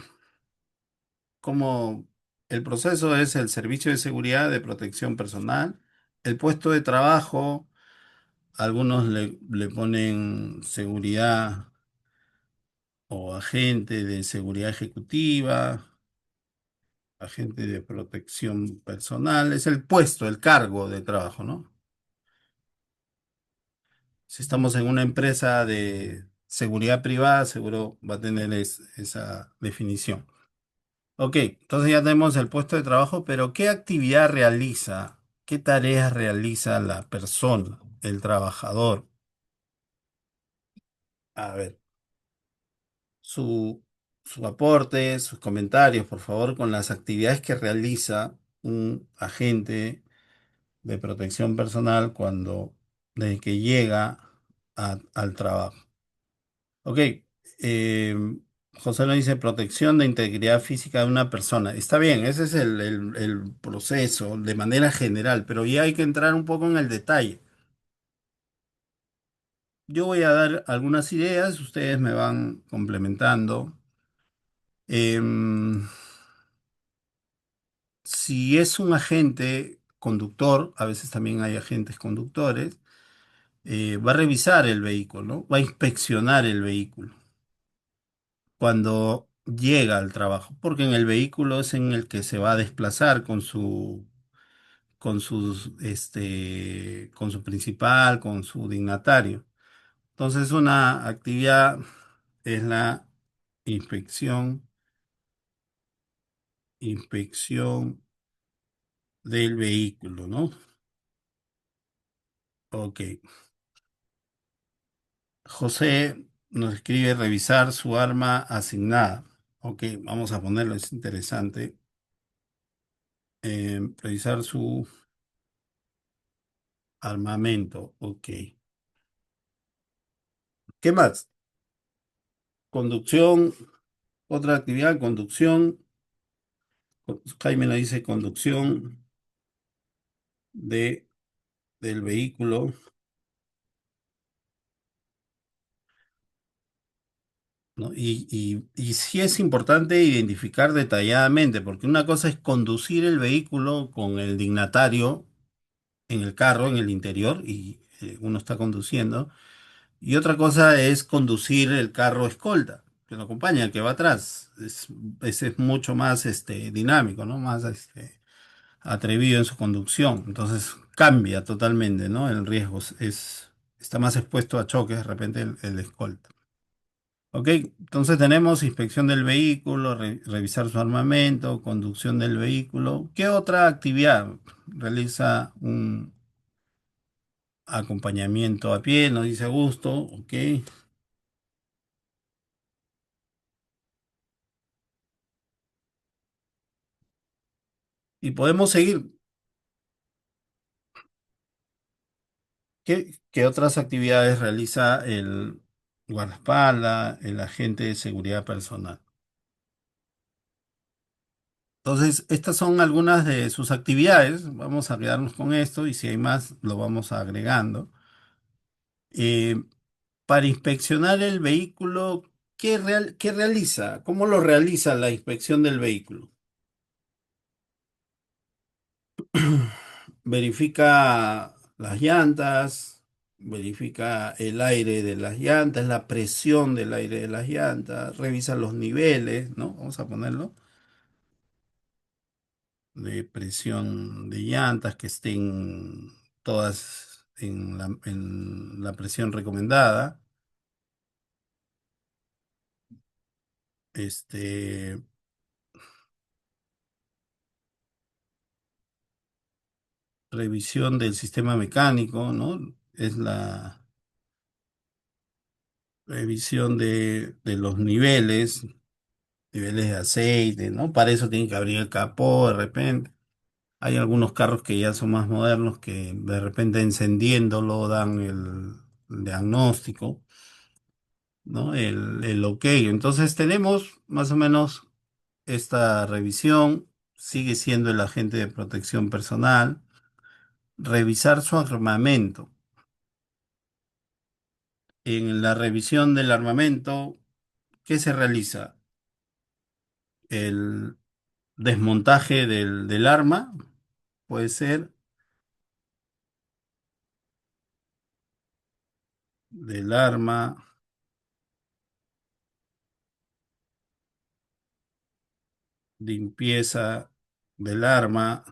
como el proceso es el servicio de seguridad de protección personal. El puesto de trabajo, algunos le ponen seguridad o agente de seguridad ejecutiva, agente de protección personal. Es el puesto, el cargo de trabajo, ¿no? Si estamos en una empresa de seguridad privada, seguro va a tener esa definición. Ok, entonces ya tenemos el puesto de trabajo, pero ¿qué actividad realiza? ¿Qué tareas realiza la persona, el trabajador? A ver, su, su aporte, sus comentarios, por favor, con las actividades que realiza un agente de protección personal desde que llega al trabajo. Ok, eh, José nos dice protección de integridad física de una persona. Está bien, ese es el proceso de manera general, pero ya hay que entrar un poco en el detalle. Yo voy a dar algunas ideas, ustedes me van complementando. Em, si es un agente conductor, a veces también hay agentes conductores, va a revisar el vehículo, ¿no? Va a inspeccionar el vehículo cuando llega al trabajo, porque en el vehículo es en el que se va a desplazar con su principal, con su dignatario. Entonces, una actividad es la inspección, inspección del vehículo, ¿no? Ok. José nos escribe revisar su arma asignada. Ok, vamos a ponerlo, es interesante. Revisar su armamento. Ok. ¿Qué más? Conducción, otra actividad, conducción. Jaime nos dice conducción de, del vehículo. ¿no? Y sí es importante identificar detalladamente, porque una cosa es conducir el vehículo con el dignatario en el carro, en el interior, y uno está conduciendo, y otra cosa es conducir el carro escolta, que lo acompaña, el que va atrás. Ese es mucho más dinámico, ¿no? Más atrevido en su conducción. Entonces cambia totalmente, ¿no? El riesgo está más expuesto a choques de repente el escolta. Ok, entonces tenemos inspección del vehículo, revisar su armamento, conducción del vehículo. ¿Qué otra actividad realiza un acompañamiento a pie? Nos dice Augusto, ok. Y podemos seguir. ¿Qué otras actividades realiza el guardaespaldas, el agente de seguridad personal? Entonces, estas son algunas de sus actividades. Vamos a quedarnos con esto y si hay más, lo vamos agregando. Eh, para inspeccionar el vehículo, ¿qué realiza? ¿Cómo lo realiza la inspección del vehículo? Verifica las llantas, verifica el aire de las llantas, la presión del aire de las llantas, revisa los niveles, ¿no? Vamos a ponerlo, de presión de llantas que estén todas en la presión recomendada. Este, revisión del sistema mecánico, ¿no? Es la revisión de los niveles de aceite, ¿no? Para eso tienen que abrir el capó de repente. Hay algunos carros que ya son más modernos que de repente encendiéndolo dan el diagnóstico, ¿no? El ok. Entonces tenemos más o menos esta revisión. Sigue siendo el agente de protección personal. Revisar su armamento. En la revisión del armamento, ¿qué se realiza? El desmontaje del arma, puede ser, del arma, limpieza del arma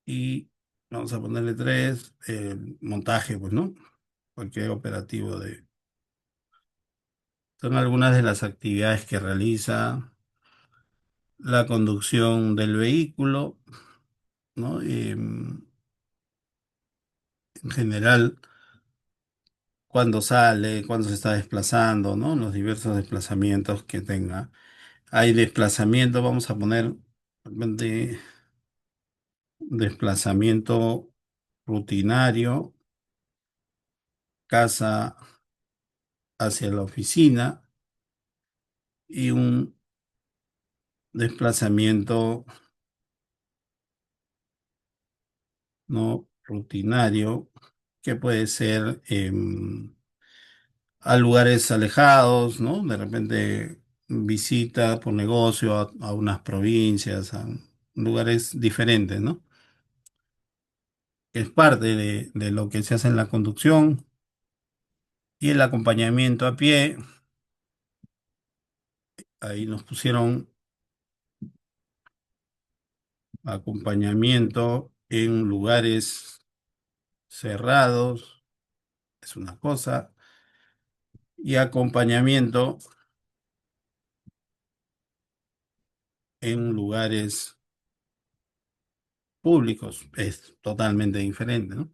y vamos a ponerle tres, montaje, pues, ¿no? Cualquier operativo de... Son algunas de las actividades que realiza la conducción del vehículo, ¿no? En general, cuando sale, cuando se está desplazando, ¿no? Los diversos desplazamientos que tenga. Hay desplazamiento, vamos a poner de desplazamiento rutinario, casa hacia la oficina y un desplazamiento no rutinario que puede ser a lugares alejados, ¿no? De repente visita por negocio a unas provincias, a lugares diferentes, ¿no? Es parte de lo que se hace en la conducción y el acompañamiento a pie. Ahí nos pusieron acompañamiento en lugares cerrados, es una cosa, y acompañamiento en lugares públicos es totalmente diferente, ¿no?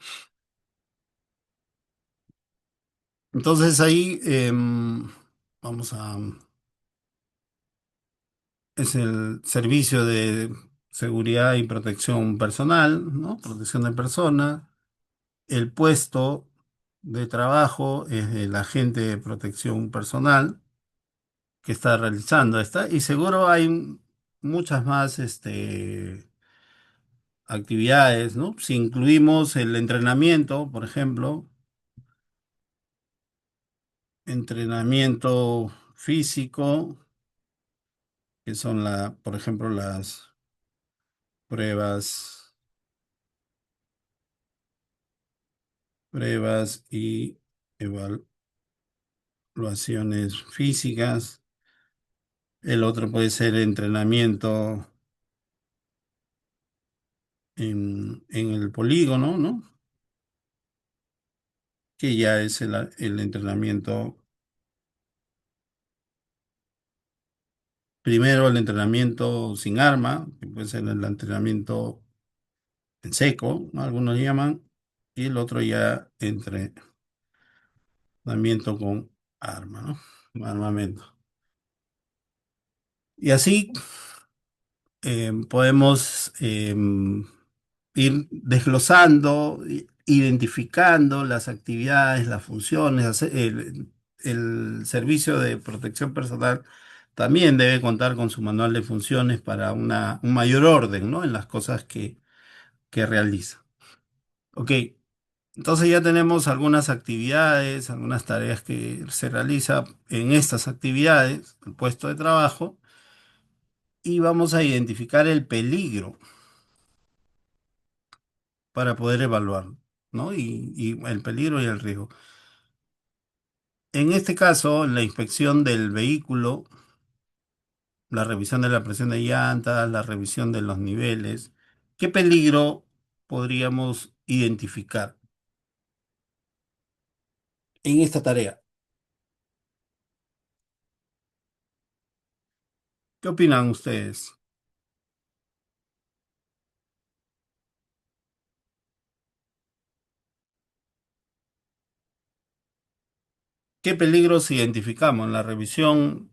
Entonces ahí vamos a, es el servicio de seguridad y protección personal, ¿no? Protección de personas. El puesto de trabajo es el agente de protección personal que está realizando esta, y seguro hay muchas más actividades, ¿no? Si incluimos el entrenamiento, por ejemplo, entrenamiento físico, que son por ejemplo, las pruebas, pruebas y evaluaciones físicas. El otro puede ser entrenamiento en el polígono, ¿no? Que ya es el entrenamiento, primero el entrenamiento sin arma, que puede ser el entrenamiento en seco, ¿no? Algunos llaman, y el otro ya entrenamiento con arma, ¿no? Armamento. Y así podemos ir desglosando, identificando las actividades, las funciones, el servicio de protección personal también debe contar con su manual de funciones para un mayor orden, ¿no? En las cosas que realiza. Ok, entonces ya tenemos algunas actividades, algunas tareas que se realiza en estas actividades, el puesto de trabajo, y vamos a identificar el peligro para poder evaluarlo, ¿no? Y el peligro y el riesgo. En este caso, la inspección del vehículo, la revisión de la presión de llantas, la revisión de los niveles, ¿qué peligro podríamos identificar en esta tarea? ¿Qué opinan ustedes? ¿Qué peligros identificamos en la revisión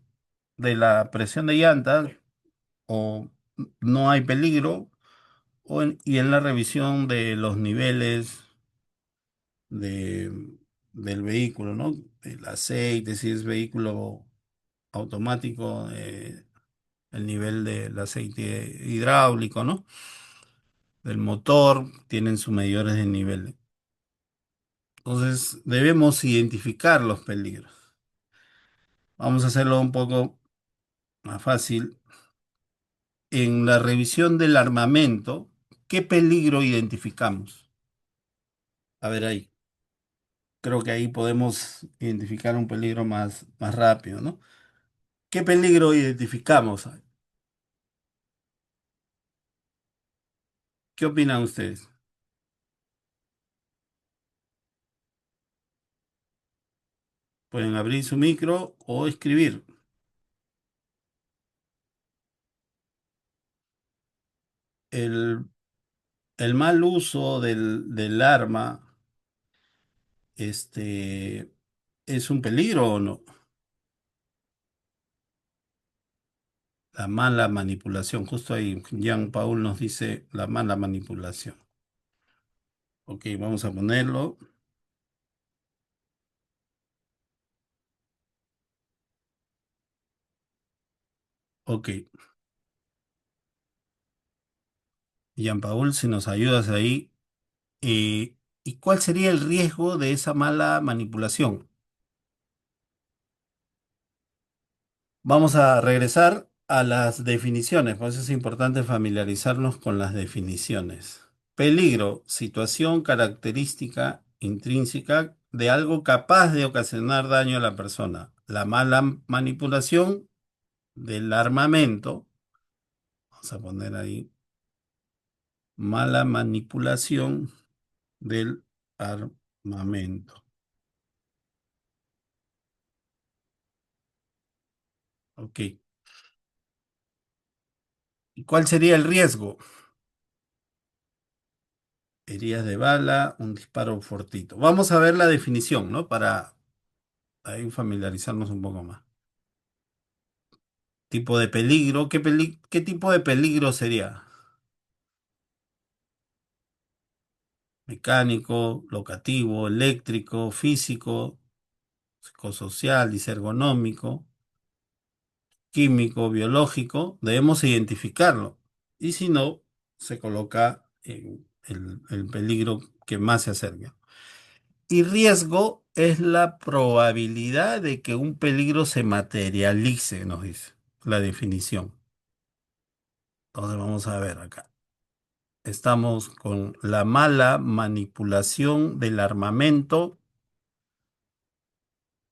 de la presión de llantas o no hay peligro? Y en la revisión de los niveles de, del vehículo, ¿no? El aceite, si es vehículo automático, el nivel del aceite hidráulico, ¿no? Del motor, tienen sus medidores de nivel. Entonces, debemos identificar los peligros. Vamos a hacerlo un poco más fácil. En la revisión del armamento, ¿qué peligro identificamos? A ver ahí. Creo que ahí podemos identificar un peligro más rápido, ¿no? ¿Qué peligro identificamos? ¿Qué opinan ustedes? Pueden abrir su micro o escribir. El, el mal uso del arma, este, ¿es un peligro o no? La mala manipulación. Justo ahí, Jean Paul nos dice la mala manipulación. Ok, vamos a ponerlo. Ok, Jean Paul, si nos ayudas ahí. ¿Y cuál sería el riesgo de esa mala manipulación? Vamos a regresar a las definiciones, por eso es importante familiarizarnos con las definiciones. Peligro, situación característica intrínseca de algo capaz de ocasionar daño a la persona. La mala manipulación del armamento, vamos a poner ahí, mala manipulación del armamento. Ok. ¿Y cuál sería el riesgo? Heridas de bala, un disparo fortuito. Vamos a ver la definición, ¿no? Para ahí familiarizarnos un poco más. Tipo de peligro, ¿qué tipo de peligro sería? Mecánico, locativo, eléctrico, físico, psicosocial, disergonómico, químico, biológico. Debemos identificarlo. Y si no, se coloca en el peligro que más se acerca. Y riesgo es la probabilidad de que un peligro se materialice, nos dice la definición. Entonces vamos a ver acá. Estamos con la mala manipulación del armamento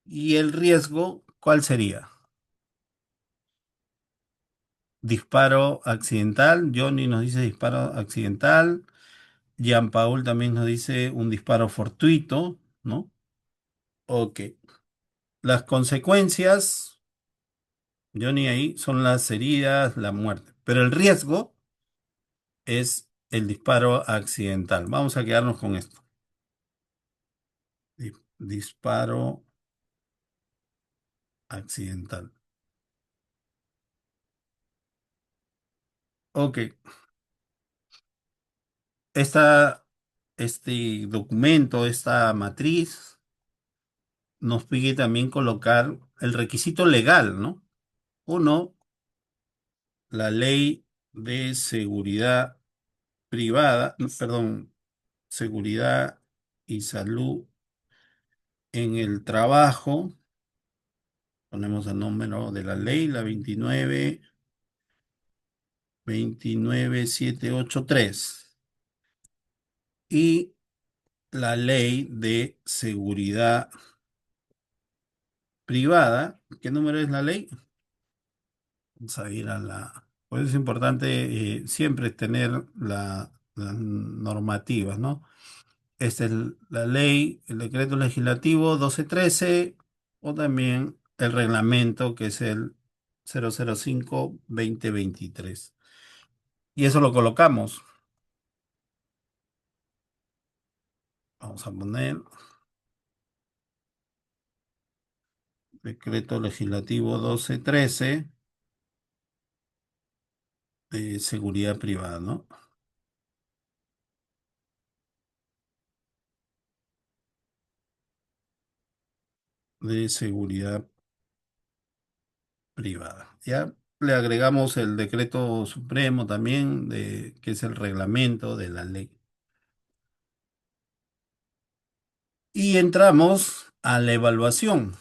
y el riesgo, ¿cuál sería? Disparo accidental. Johnny nos dice disparo accidental. Jean Paul también nos dice un disparo fortuito, ¿no? Ok. Las consecuencias, Johnny, ahí son las heridas, la muerte. Pero el riesgo es el disparo accidental. Vamos a quedarnos con esto. Disparo accidental. Ok. Esta, este documento, esta matriz, nos pide también colocar el requisito legal, ¿no? Uno, la ley de seguridad privada, no, perdón, seguridad y salud en el trabajo. Ponemos el número de la ley, la 29783. Y la ley de seguridad privada. ¿Qué número es la ley? Vamos a ir a la... Pues es importante siempre tener las normativas, ¿no? Esta es la ley, el decreto legislativo 1213 o también el reglamento que es el 005-2023. Y eso lo colocamos. Vamos a poner decreto legislativo 1213 de seguridad privada, ¿no? De seguridad privada. Ya le agregamos el decreto supremo también, que es el reglamento de la ley. Y entramos a la evaluación.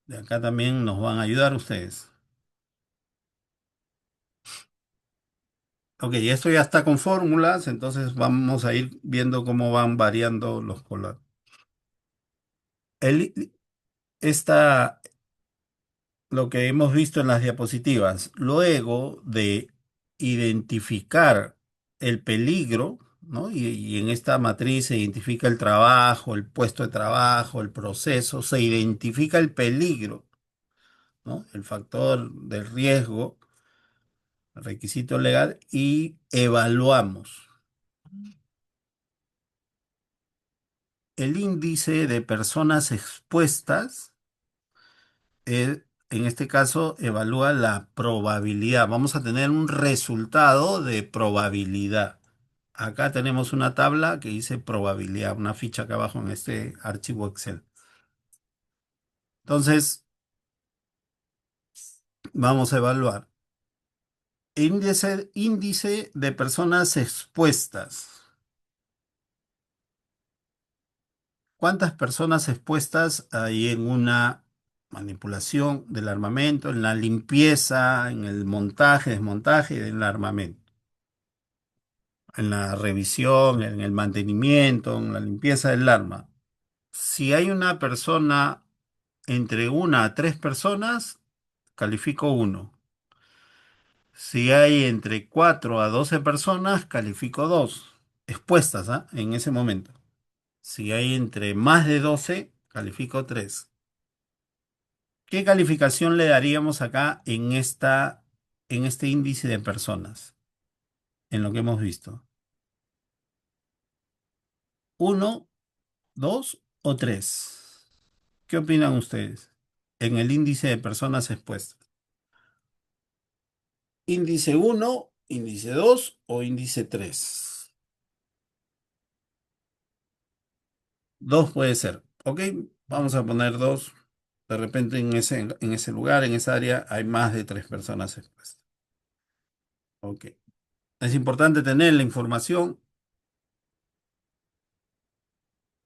De acá también nos van a ayudar ustedes. Ok, esto ya está con fórmulas, entonces vamos a ir viendo cómo van variando los colores. El, esta, lo que hemos visto en las diapositivas, luego de identificar el peligro, ¿no? Y en esta matriz se identifica el trabajo, el puesto de trabajo, el proceso, se identifica el peligro, ¿no? El factor del riesgo, el requisito legal y evaluamos. El índice de personas expuestas, en este caso, evalúa la probabilidad. Vamos a tener un resultado de probabilidad. Acá tenemos una tabla que dice probabilidad, una ficha acá abajo en este archivo Excel. Entonces, vamos a evaluar. Índice de personas expuestas. ¿Cuántas personas expuestas hay en una manipulación del armamento, en la limpieza, en el montaje, desmontaje del armamento, en la revisión, en el mantenimiento, en la limpieza del arma? Si hay una persona entre una a tres personas, califico uno. Si hay entre 4 a 12 personas, califico 2 expuestas, ¿ah? En ese momento. Si hay entre más de 12, califico 3. ¿Qué calificación le daríamos acá en este índice de personas? En lo que hemos visto. ¿Uno, dos o tres? ¿Qué opinan ustedes? En el índice de personas expuestas. ¿Índice uno, índice 2 o índice 3? 2 puede ser. Ok, vamos a poner 2. De repente en ese lugar, en esa área, hay más de 3 personas expuestas. Ok. Es importante tener la información.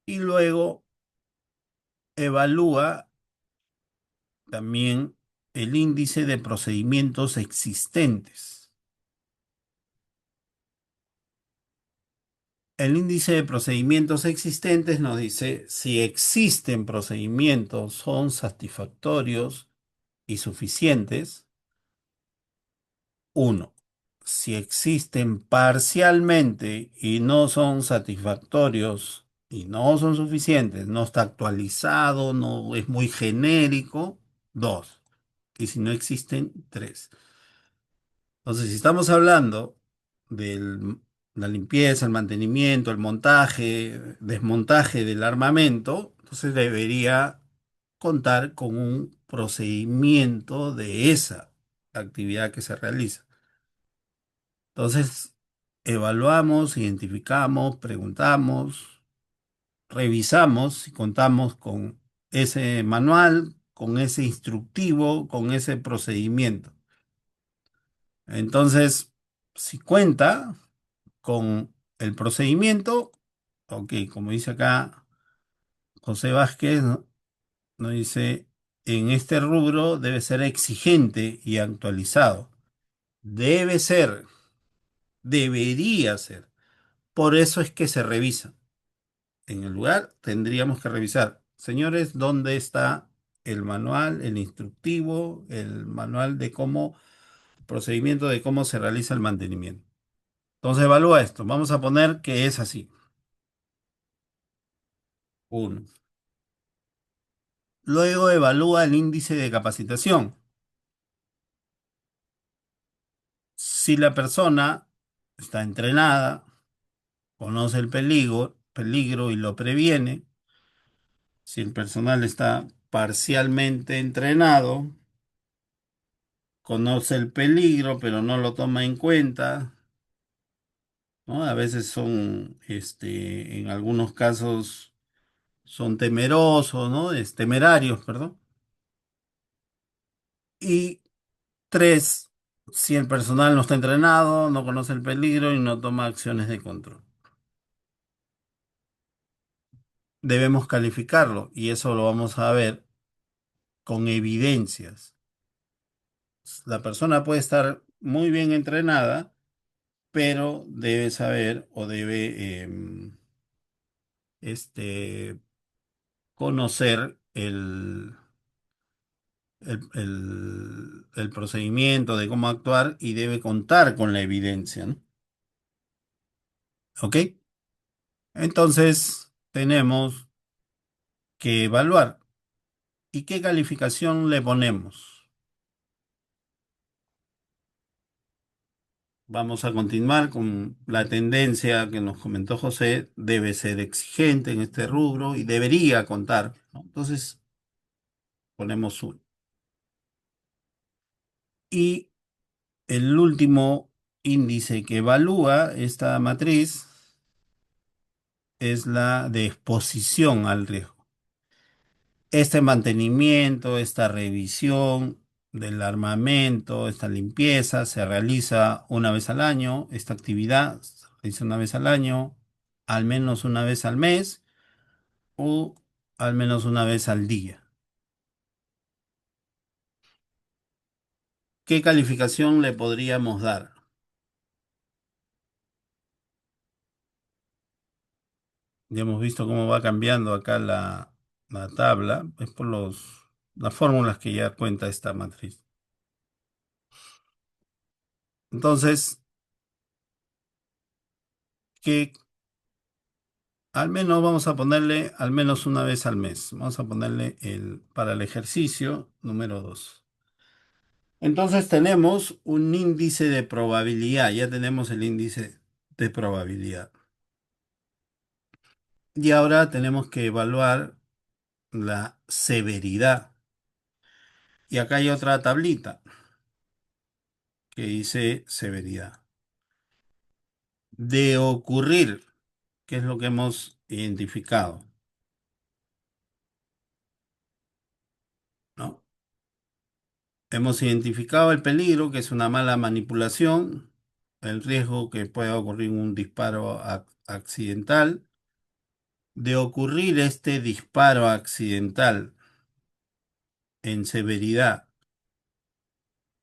y luego evalúa también el índice de procedimientos existentes. El índice de procedimientos existentes nos dice si existen procedimientos, son satisfactorios y suficientes. Uno, si existen parcialmente y no son satisfactorios y no son suficientes, no está actualizado, no es muy genérico. Dos, y si no existen, tres. Entonces, si estamos hablando de la limpieza, el mantenimiento, el montaje, desmontaje del armamento, entonces debería contar con un procedimiento de esa actividad que se realiza. Entonces, evaluamos, identificamos, preguntamos, revisamos si contamos con ese manual, con ese instructivo, con ese procedimiento. Entonces, si cuenta con el procedimiento, ok, como dice acá José Vázquez, ¿no? Nos dice, en este rubro debe ser exigente y actualizado. Debe ser, debería ser. Por eso es que se revisa. En el lugar tendríamos que revisar, señores, ¿dónde está el manual, el instructivo, el manual de cómo, procedimiento de cómo se realiza el mantenimiento? Entonces evalúa esto. Vamos a poner que es así. Uno. Luego evalúa el índice de capacitación. Si la persona está entrenada, conoce el peligro y lo previene, si el personal está parcialmente entrenado, conoce el peligro pero no lo toma en cuenta, ¿no? A veces son, en algunos casos son temerosos, ¿no? Temerarios, perdón. Y tres, si el personal no está entrenado, no conoce el peligro y no toma acciones de control. Debemos calificarlo y eso lo vamos a ver con evidencias. La persona puede estar muy bien entrenada, pero debe saber o debe este, conocer el procedimiento de cómo actuar y debe contar con la evidencia, ¿no? ¿Ok? Entonces, tenemos que evaluar. ¿Y qué calificación le ponemos? Vamos a continuar con la tendencia que nos comentó José. Debe ser exigente en este rubro y debería contar, ¿no? Entonces, ponemos uno. Y el último índice que evalúa esta matriz es la de exposición al riesgo. Este mantenimiento, esta revisión del armamento, esta limpieza se realiza una vez al año. Esta actividad se realiza una vez al año, al menos una vez al mes o al menos una vez al día. ¿Qué calificación le podríamos dar? Ya hemos visto cómo va cambiando acá la tabla. Es por las fórmulas que ya cuenta esta matriz. Entonces, que al menos vamos a ponerle al menos una vez al mes. Vamos a ponerle para el ejercicio número 2. Entonces tenemos un índice de probabilidad. Ya tenemos el índice de probabilidad. Y ahora tenemos que evaluar la severidad. Y acá hay otra tablita que dice severidad. De ocurrir, ¿qué es lo que hemos identificado? ¿No? Hemos identificado el peligro, que es una mala manipulación, el riesgo que pueda ocurrir un disparo accidental, De ocurrir este disparo accidental en severidad,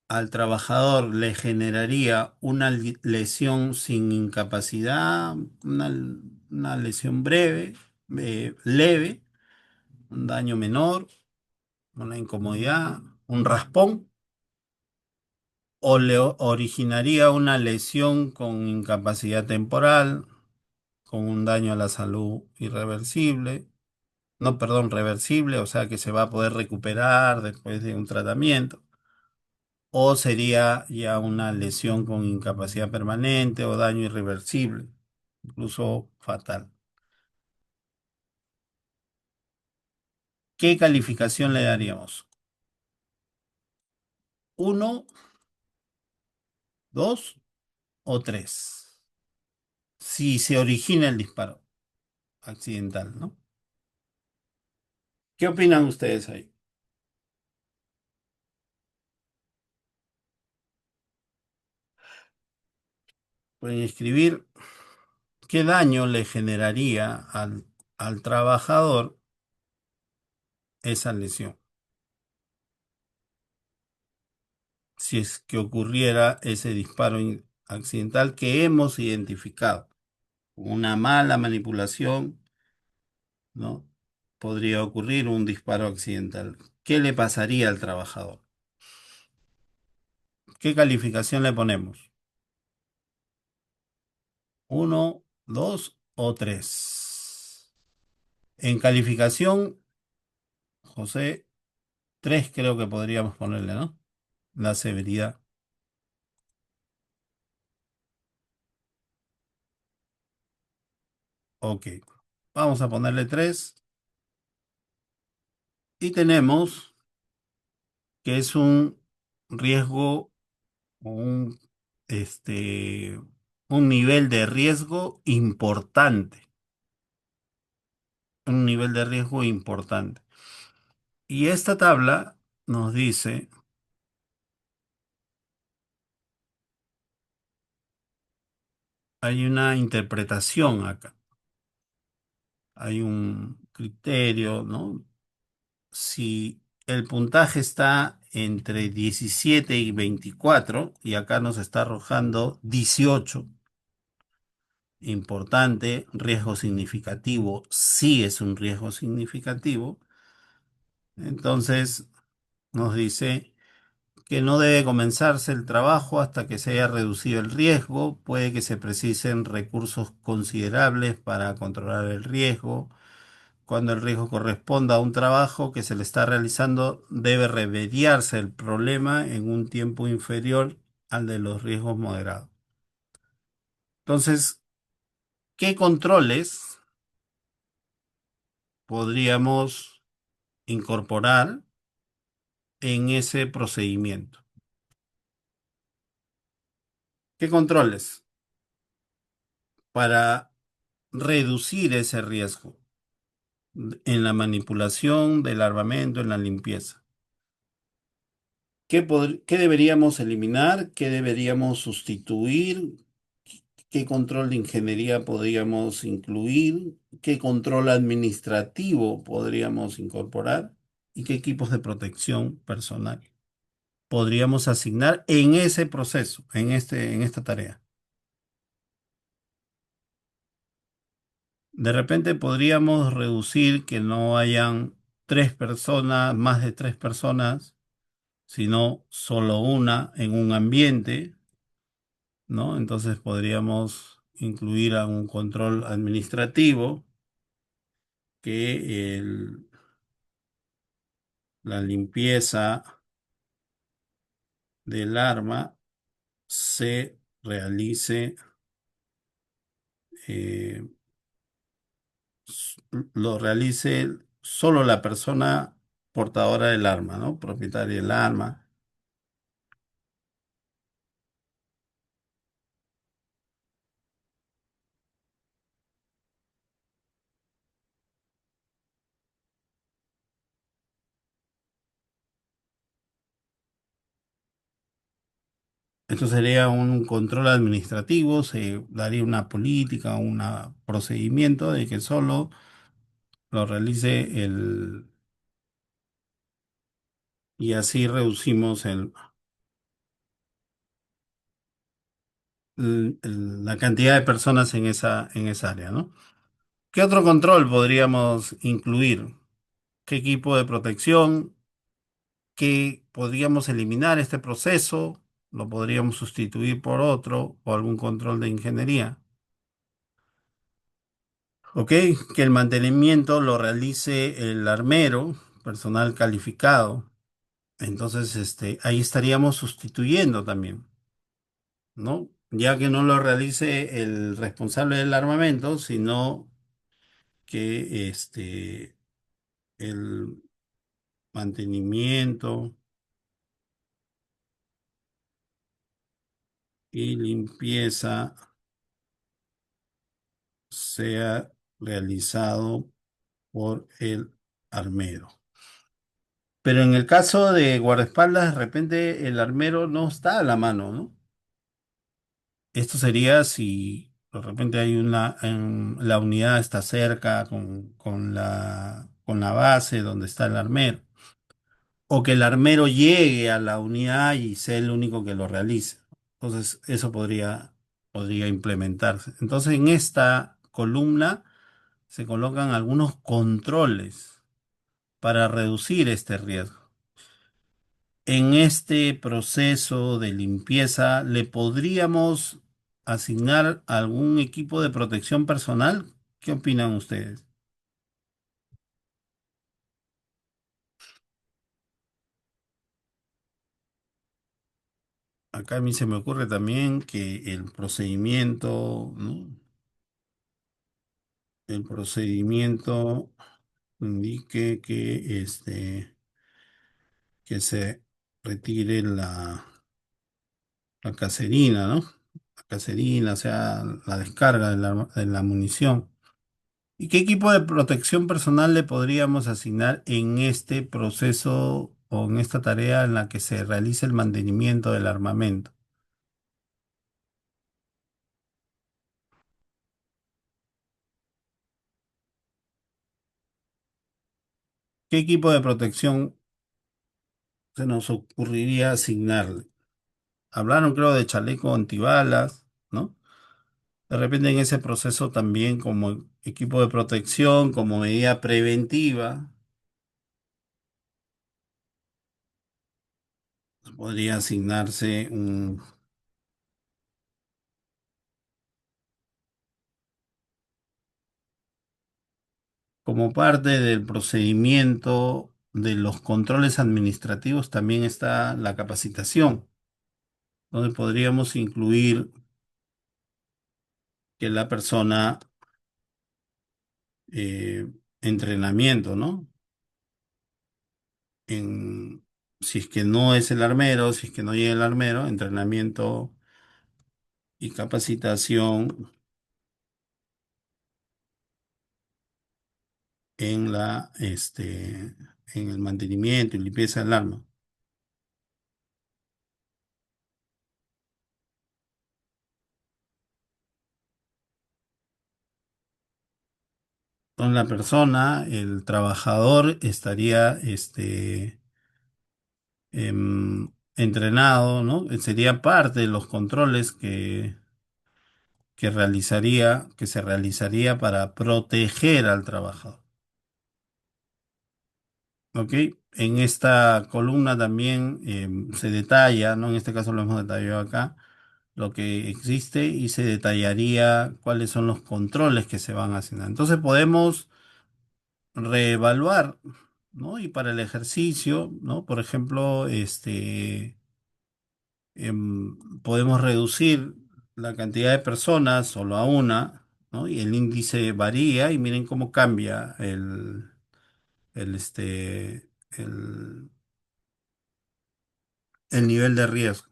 al trabajador le generaría una lesión sin incapacidad, una lesión breve, leve, un daño menor, una incomodidad, un raspón, o le originaría una lesión con incapacidad temporal, con un daño a la salud irreversible, no, perdón, reversible, o sea que se va a poder recuperar después de un tratamiento, o sería ya una lesión con incapacidad permanente o daño irreversible, incluso fatal. ¿Qué calificación le daríamos? ¿Uno, dos o tres? Si se origina el disparo accidental, ¿no? ¿Qué opinan ustedes ahí? Pueden escribir qué daño le generaría al trabajador esa lesión, si es que ocurriera ese disparo accidental que hemos identificado. Una mala manipulación, ¿no? Podría ocurrir un disparo accidental. ¿Qué le pasaría al trabajador? ¿Qué calificación le ponemos? ¿Uno, dos o tres? En calificación, José, tres creo que podríamos ponerle, ¿no? La severidad. Ok. Vamos a ponerle tres. Y tenemos que es un riesgo o este, un nivel de riesgo importante. Un nivel de riesgo importante. Y esta tabla nos dice, hay una interpretación acá, hay un criterio, ¿no? Si el puntaje está entre 17 y 24, y acá nos está arrojando 18, importante, riesgo significativo, sí es un riesgo significativo, entonces nos dice que no debe comenzarse el trabajo hasta que se haya reducido el riesgo, puede que se precisen recursos considerables para controlar el riesgo. Cuando el riesgo corresponda a un trabajo que se le está realizando, debe remediarse el problema en un tiempo inferior al de los riesgos moderados. Entonces, ¿qué controles podríamos incorporar en ese procedimiento? ¿Qué controles para reducir ese riesgo en la manipulación del armamento, en la limpieza? ¿Qué deberíamos eliminar? ¿Qué deberíamos sustituir? ¿Qué control de ingeniería podríamos incluir? ¿Qué control administrativo podríamos incorporar? ¿Y qué equipos de protección personal podríamos asignar en ese proceso, en esta tarea? De repente podríamos reducir que no hayan tres personas, más de tres personas, sino solo una en un ambiente, ¿no? Entonces podríamos incluir a un control administrativo que la limpieza del arma se realice, eh, s- lo realice solo la persona portadora del arma, ¿no? Propietaria del arma. Esto sería un control administrativo, se daría una política, un procedimiento de que solo lo realice y así reducimos la cantidad de personas en esa área, ¿no? ¿Qué otro control podríamos incluir? ¿Qué equipo de protección? ¿Qué podríamos eliminar este proceso? ¿Lo podríamos sustituir por otro o algún control de ingeniería? ¿Ok? Que el mantenimiento lo realice el armero, personal calificado. Entonces, ahí estaríamos sustituyendo también, ¿no? Ya que no lo realice el responsable del armamento, sino que el mantenimiento y limpieza sea realizado por el armero. Pero en el caso de guardaespaldas, de repente el armero no está a la mano, ¿no? Esto sería si de repente hay la unidad está cerca con la base donde está el armero, o que el armero llegue a la unidad y sea el único que lo realice. Entonces, eso podría implementarse. Entonces, en esta columna se colocan algunos controles para reducir este riesgo. En este proceso de limpieza, ¿le podríamos asignar algún equipo de protección personal? ¿Qué opinan ustedes? Acá a mí se me ocurre también que el procedimiento, ¿no? El procedimiento indique que se retire la caserina, ¿no? La caserina, o sea, la descarga de la munición. ¿Y qué equipo de protección personal le podríamos asignar en este proceso o en esta tarea en la que se realice el mantenimiento del armamento? ¿Qué equipo de protección se nos ocurriría asignarle? Hablaron, creo, de chaleco antibalas, ¿no? De repente en ese proceso también como equipo de protección, como medida preventiva, podría asignarse como parte del procedimiento de los controles administrativos también está la capacitación, donde podríamos incluir que la persona, eh, entrenamiento, ¿no? En, si es que no es el armero, si es que no llega el armero, entrenamiento y capacitación en en el mantenimiento y limpieza del arma. Con la persona, el trabajador estaría, entrenado, ¿no? Sería parte de los controles que se realizaría para proteger al trabajador. ¿Ok? En esta columna también se detalla, ¿no? En este caso lo hemos detallado acá, lo que existe y se detallaría cuáles son los controles que se van a asignar. Entonces podemos reevaluar, ¿no? Y para el ejercicio, ¿no? Por ejemplo, podemos reducir la cantidad de personas solo a una, ¿no? Y el índice varía y miren cómo cambia el, este, el, el nivel de riesgo.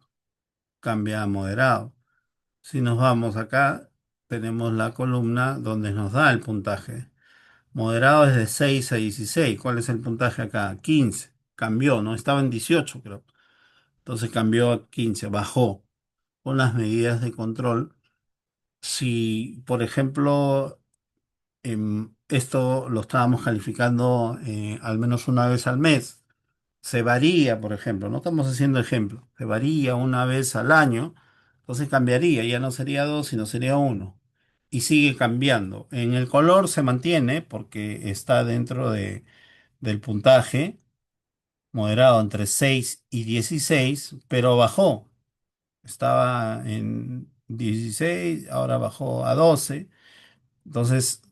Cambia a moderado. Si nos vamos acá, tenemos la columna donde nos da el puntaje. Moderado es de 6 a 16. ¿Cuál es el puntaje acá? 15. Cambió, ¿no? Estaba en 18, creo. Entonces cambió a 15, bajó con las medidas de control. Si, por ejemplo, esto lo estábamos calificando al menos una vez al mes. Se varía, por ejemplo, no estamos haciendo ejemplo, se varía una vez al año, entonces cambiaría, ya no sería dos, sino sería uno. Y sigue cambiando. En el color se mantiene porque está dentro del puntaje, moderado entre 6 y 16, pero bajó. Estaba en 16, ahora bajó a 12. Entonces,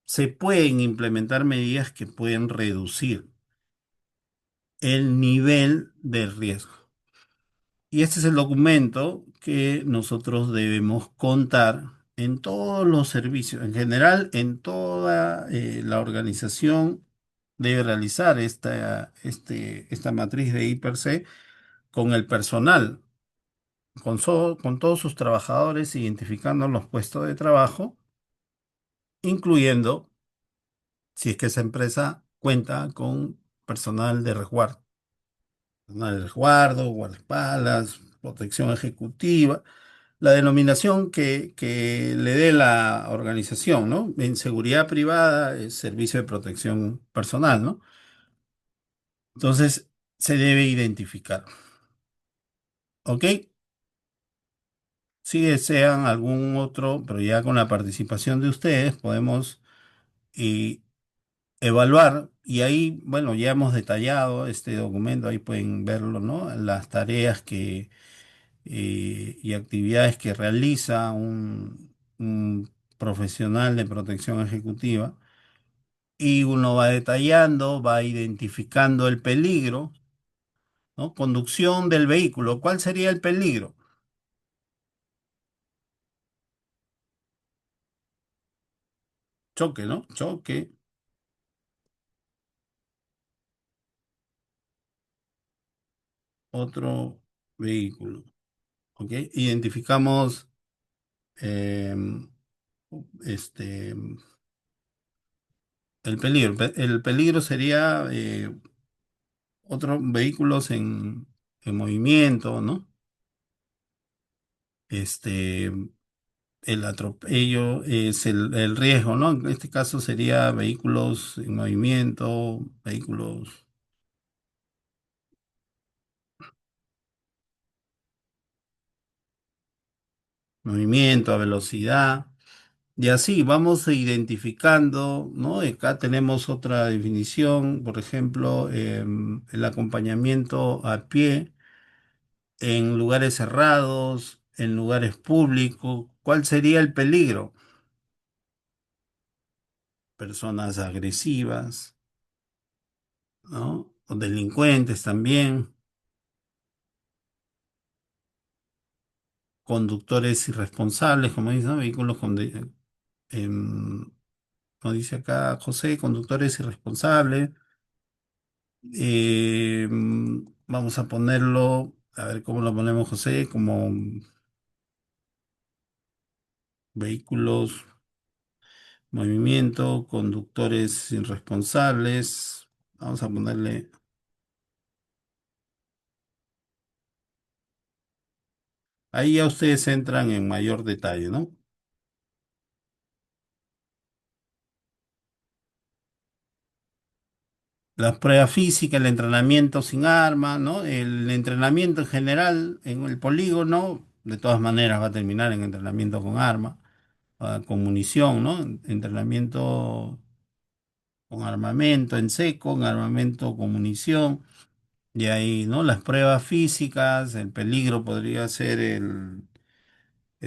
se pueden implementar medidas que pueden reducir el nivel de riesgo. Y este es el documento que nosotros debemos contar en todos los servicios. En general, en toda la organización debe realizar esta matriz de I+C con el personal, con todos sus trabajadores, identificando los puestos de trabajo, incluyendo si es que esa empresa cuenta con personal de resguardo, guardaespaldas, protección ejecutiva, la denominación que le dé la organización, ¿no? En seguridad privada es servicio de protección personal, ¿no? Entonces, se debe identificar, ¿ok? Si desean algún otro, pero ya con la participación de ustedes, podemos eh, evaluar, y ahí, bueno, ya hemos detallado este documento, ahí pueden verlo, ¿no? Las tareas y actividades que realiza un profesional de protección ejecutiva, y uno va detallando, va identificando el peligro, ¿no? Conducción del vehículo, ¿cuál sería el peligro? Choque, ¿no? Choque, otro vehículo, ¿ok? Identificamos em, este, el peligro. El peligro sería otros vehículos en movimiento, ¿no? Este, el atropello es el riesgo, ¿no? En este caso sería vehículos en movimiento, vehículos, movimiento a velocidad. Y así vamos identificando, ¿no? Acá tenemos otra definición, por ejemplo, el acompañamiento a pie en lugares cerrados, en lugares públicos. ¿Cuál sería el peligro? Personas agresivas, ¿no? O delincuentes también, conductores irresponsables, como dice, ¿no? Vehículos em, como dice acá José, conductores irresponsables. Vamos a ponerlo, a ver cómo lo ponemos, José, como vehículos, movimiento, conductores irresponsables. Vamos a ponerle, ahí ya ustedes entran en mayor detalle, ¿no? Las pruebas físicas, el entrenamiento sin arma, ¿no? El entrenamiento en general en el polígono, de todas maneras va a terminar en entrenamiento con arma, con munición, ¿no? Entrenamiento con armamento en seco, con armamento con munición, y ahí, ¿no? Las pruebas físicas, el peligro podría ser el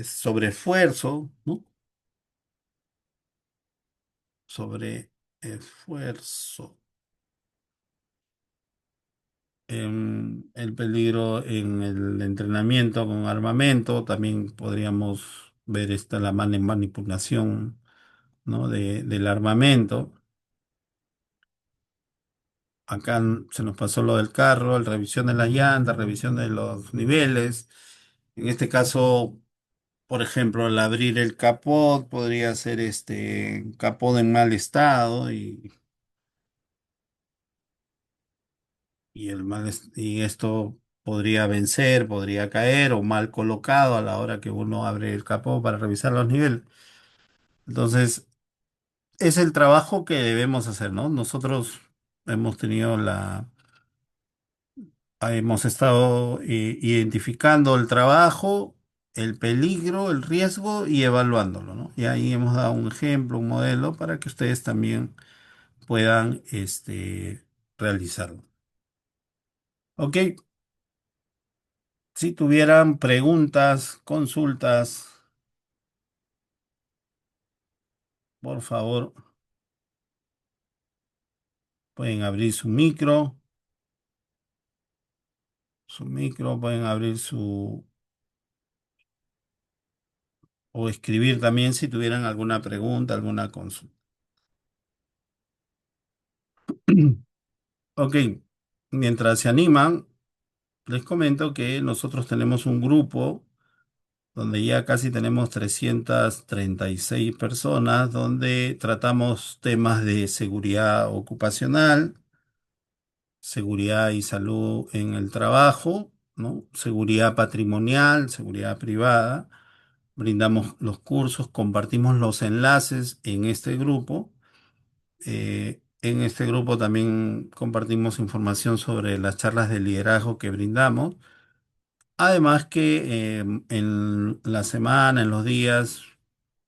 sobreesfuerzo, ¿no? Sobreesfuerzo. El peligro en el entrenamiento con armamento, también podríamos ver la manipulación, ¿no? Del armamento. Acá se nos pasó lo del carro, la revisión de las llantas, revisión de los niveles. En este caso, por ejemplo, al abrir el capot, podría ser este capot en mal estado y esto podría vencer, podría caer o mal colocado a la hora que uno abre el capó para revisar los niveles. Entonces, es el trabajo que debemos hacer, ¿no? Nosotros hemos tenido hemos estado identificando el trabajo, el peligro, el riesgo y evaluándolo, ¿no? Y ahí hemos dado un ejemplo, un modelo para que ustedes también puedan, realizarlo. Ok, si tuvieran preguntas, consultas, por favor, pueden abrir su micro, pueden abrir o escribir también si tuvieran alguna pregunta, alguna consulta. Ok, mientras se animan, les comento que nosotros tenemos un grupo donde ya casi tenemos 336 personas, donde tratamos temas de seguridad ocupacional, seguridad y salud en el trabajo, ¿no? Seguridad patrimonial, seguridad privada. Brindamos los cursos, compartimos los enlaces en este grupo. En este grupo también compartimos información sobre las charlas de liderazgo que brindamos. Además que en la semana, en los días,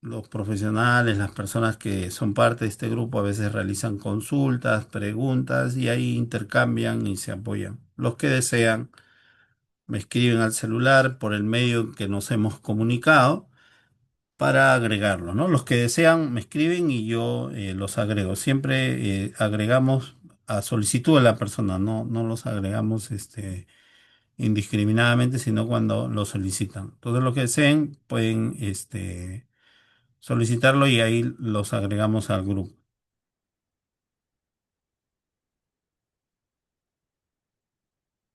los profesionales, las personas que son parte de este grupo a veces realizan consultas, preguntas y ahí intercambian y se apoyan. Los que desean me escriben al celular por el medio que nos hemos comunicado para agregarlo, ¿no? Los que desean me escriben y yo los agrego. Siempre agregamos a solicitud de la persona, no los agregamos indiscriminadamente, sino cuando lo solicitan. Todos los que deseen pueden solicitarlo y ahí los agregamos al grupo.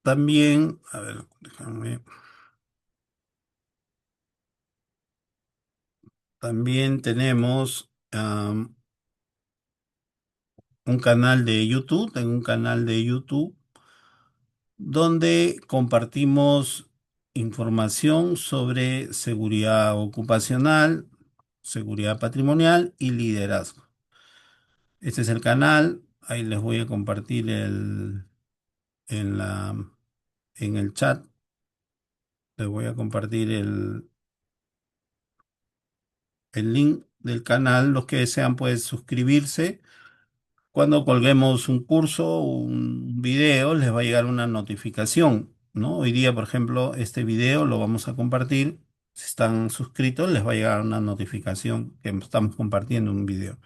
También, a ver, déjame, también tenemos un canal de YouTube, tengo un canal de YouTube donde compartimos información sobre seguridad ocupacional, seguridad patrimonial y liderazgo. Este es el canal, ahí les voy a compartir en la, en el chat, les voy a compartir el link del canal. Los que desean pueden suscribirse. Cuando colguemos un curso o un video, les va a llegar una notificación, ¿no? Hoy día, por ejemplo, este video lo vamos a compartir. Si están suscritos, les va a llegar una notificación que estamos compartiendo un video.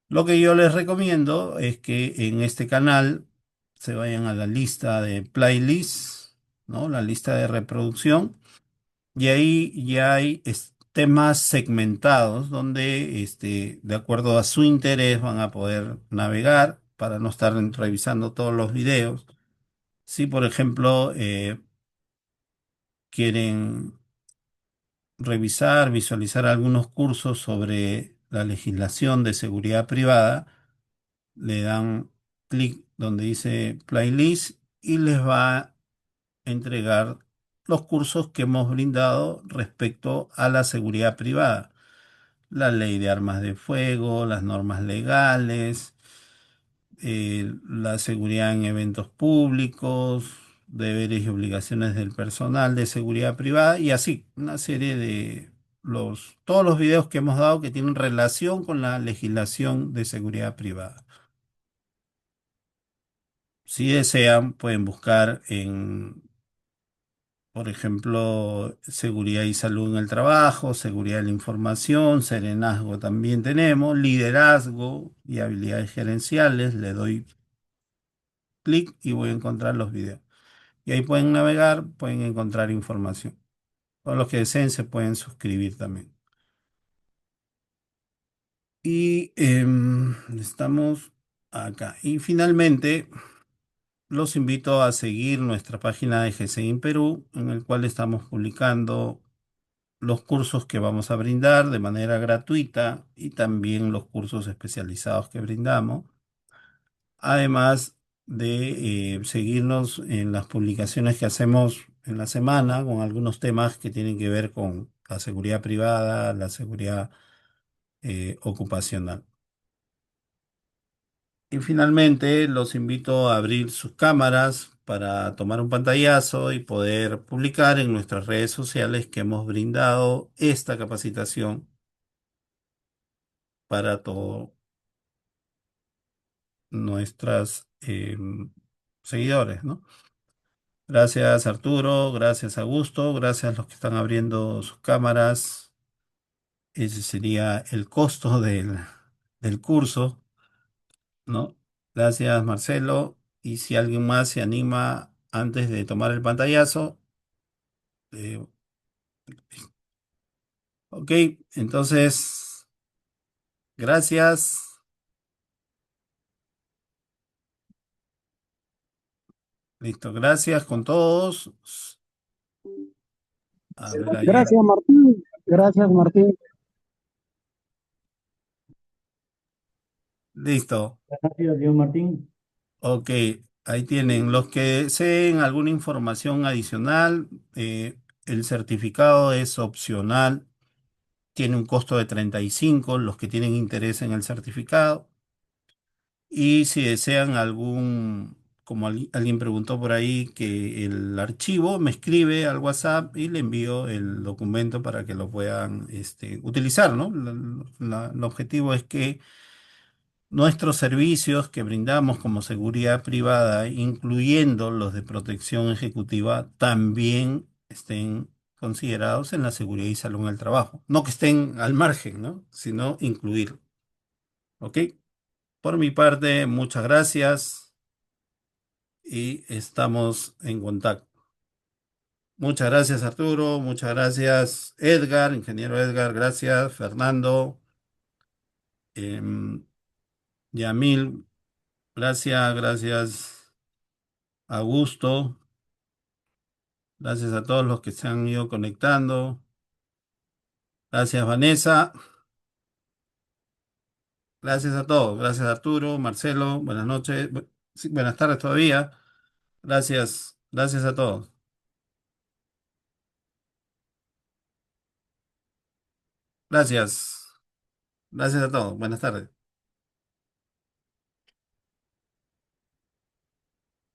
Lo que yo les recomiendo es que en este canal se vayan a la lista de playlists, ¿no? La lista de reproducción. Y ahí ya hay temas segmentados donde, de acuerdo a su interés, van a poder navegar para no estar revisando todos los videos. Si, por ejemplo, quieren revisar, visualizar algunos cursos sobre la legislación de seguridad privada, le dan clic donde dice playlist y les va a entregar los cursos que hemos brindado respecto a la seguridad privada. La ley de armas de fuego, las normas legales, la seguridad en eventos públicos, deberes y obligaciones del personal de seguridad privada y así, una serie de todos los videos que hemos dado que tienen relación con la legislación de seguridad privada. Si desean, pueden buscar por ejemplo, seguridad y salud en el trabajo, seguridad de la información, serenazgo también tenemos, liderazgo y habilidades gerenciales. Le doy clic y voy a encontrar los videos. Y ahí pueden navegar, pueden encontrar información. Todos los que deseen se pueden suscribir también. Y estamos acá. Y finalmente, los invito a seguir nuestra página de GCI Perú, en el cual estamos publicando los cursos que vamos a brindar de manera gratuita y también los cursos especializados que brindamos, además de seguirnos en las publicaciones que hacemos en la semana con algunos temas que tienen que ver con la seguridad privada, la seguridad ocupacional. Y finalmente los invito a abrir sus cámaras para tomar un pantallazo y poder publicar en nuestras redes sociales que hemos brindado esta capacitación para todos nuestros seguidores, ¿no? Gracias Arturo, gracias Augusto, gracias a los que están abriendo sus cámaras. Ese sería el costo del curso, ¿no? Gracias Marcelo. Y si alguien más se anima antes de tomar el pantallazo, eh, ok, entonces, gracias. Listo, gracias con todos. A ver ahí. Gracias, Martín. Gracias, Martín. Listo. Gracias, señor Martín. Ok, ahí tienen. Los que deseen alguna información adicional, el certificado es opcional, tiene un costo de 35, los que tienen interés en el certificado. Y si desean como alguien preguntó por ahí, que el archivo me escribe al WhatsApp y le envío el documento para que lo puedan utilizar, ¿no? El objetivo es que nuestros servicios que brindamos como seguridad privada, incluyendo los de protección ejecutiva, también estén considerados en la seguridad y salud en el trabajo. No que estén al margen, ¿no? Sino incluir. ¿Ok? Por mi parte, muchas gracias y estamos en contacto. Muchas gracias, Arturo. Muchas gracias, Edgar, ingeniero Edgar. Gracias, Fernando. em, Yamil. Gracias, gracias, Augusto. Gracias a todos los que se han ido conectando. Gracias, Vanessa. Gracias a todos. Gracias, Arturo, Marcelo. Buenas noches. Sí, buenas tardes todavía. Gracias. Gracias a todos. Gracias. Gracias a todos. Buenas tardes.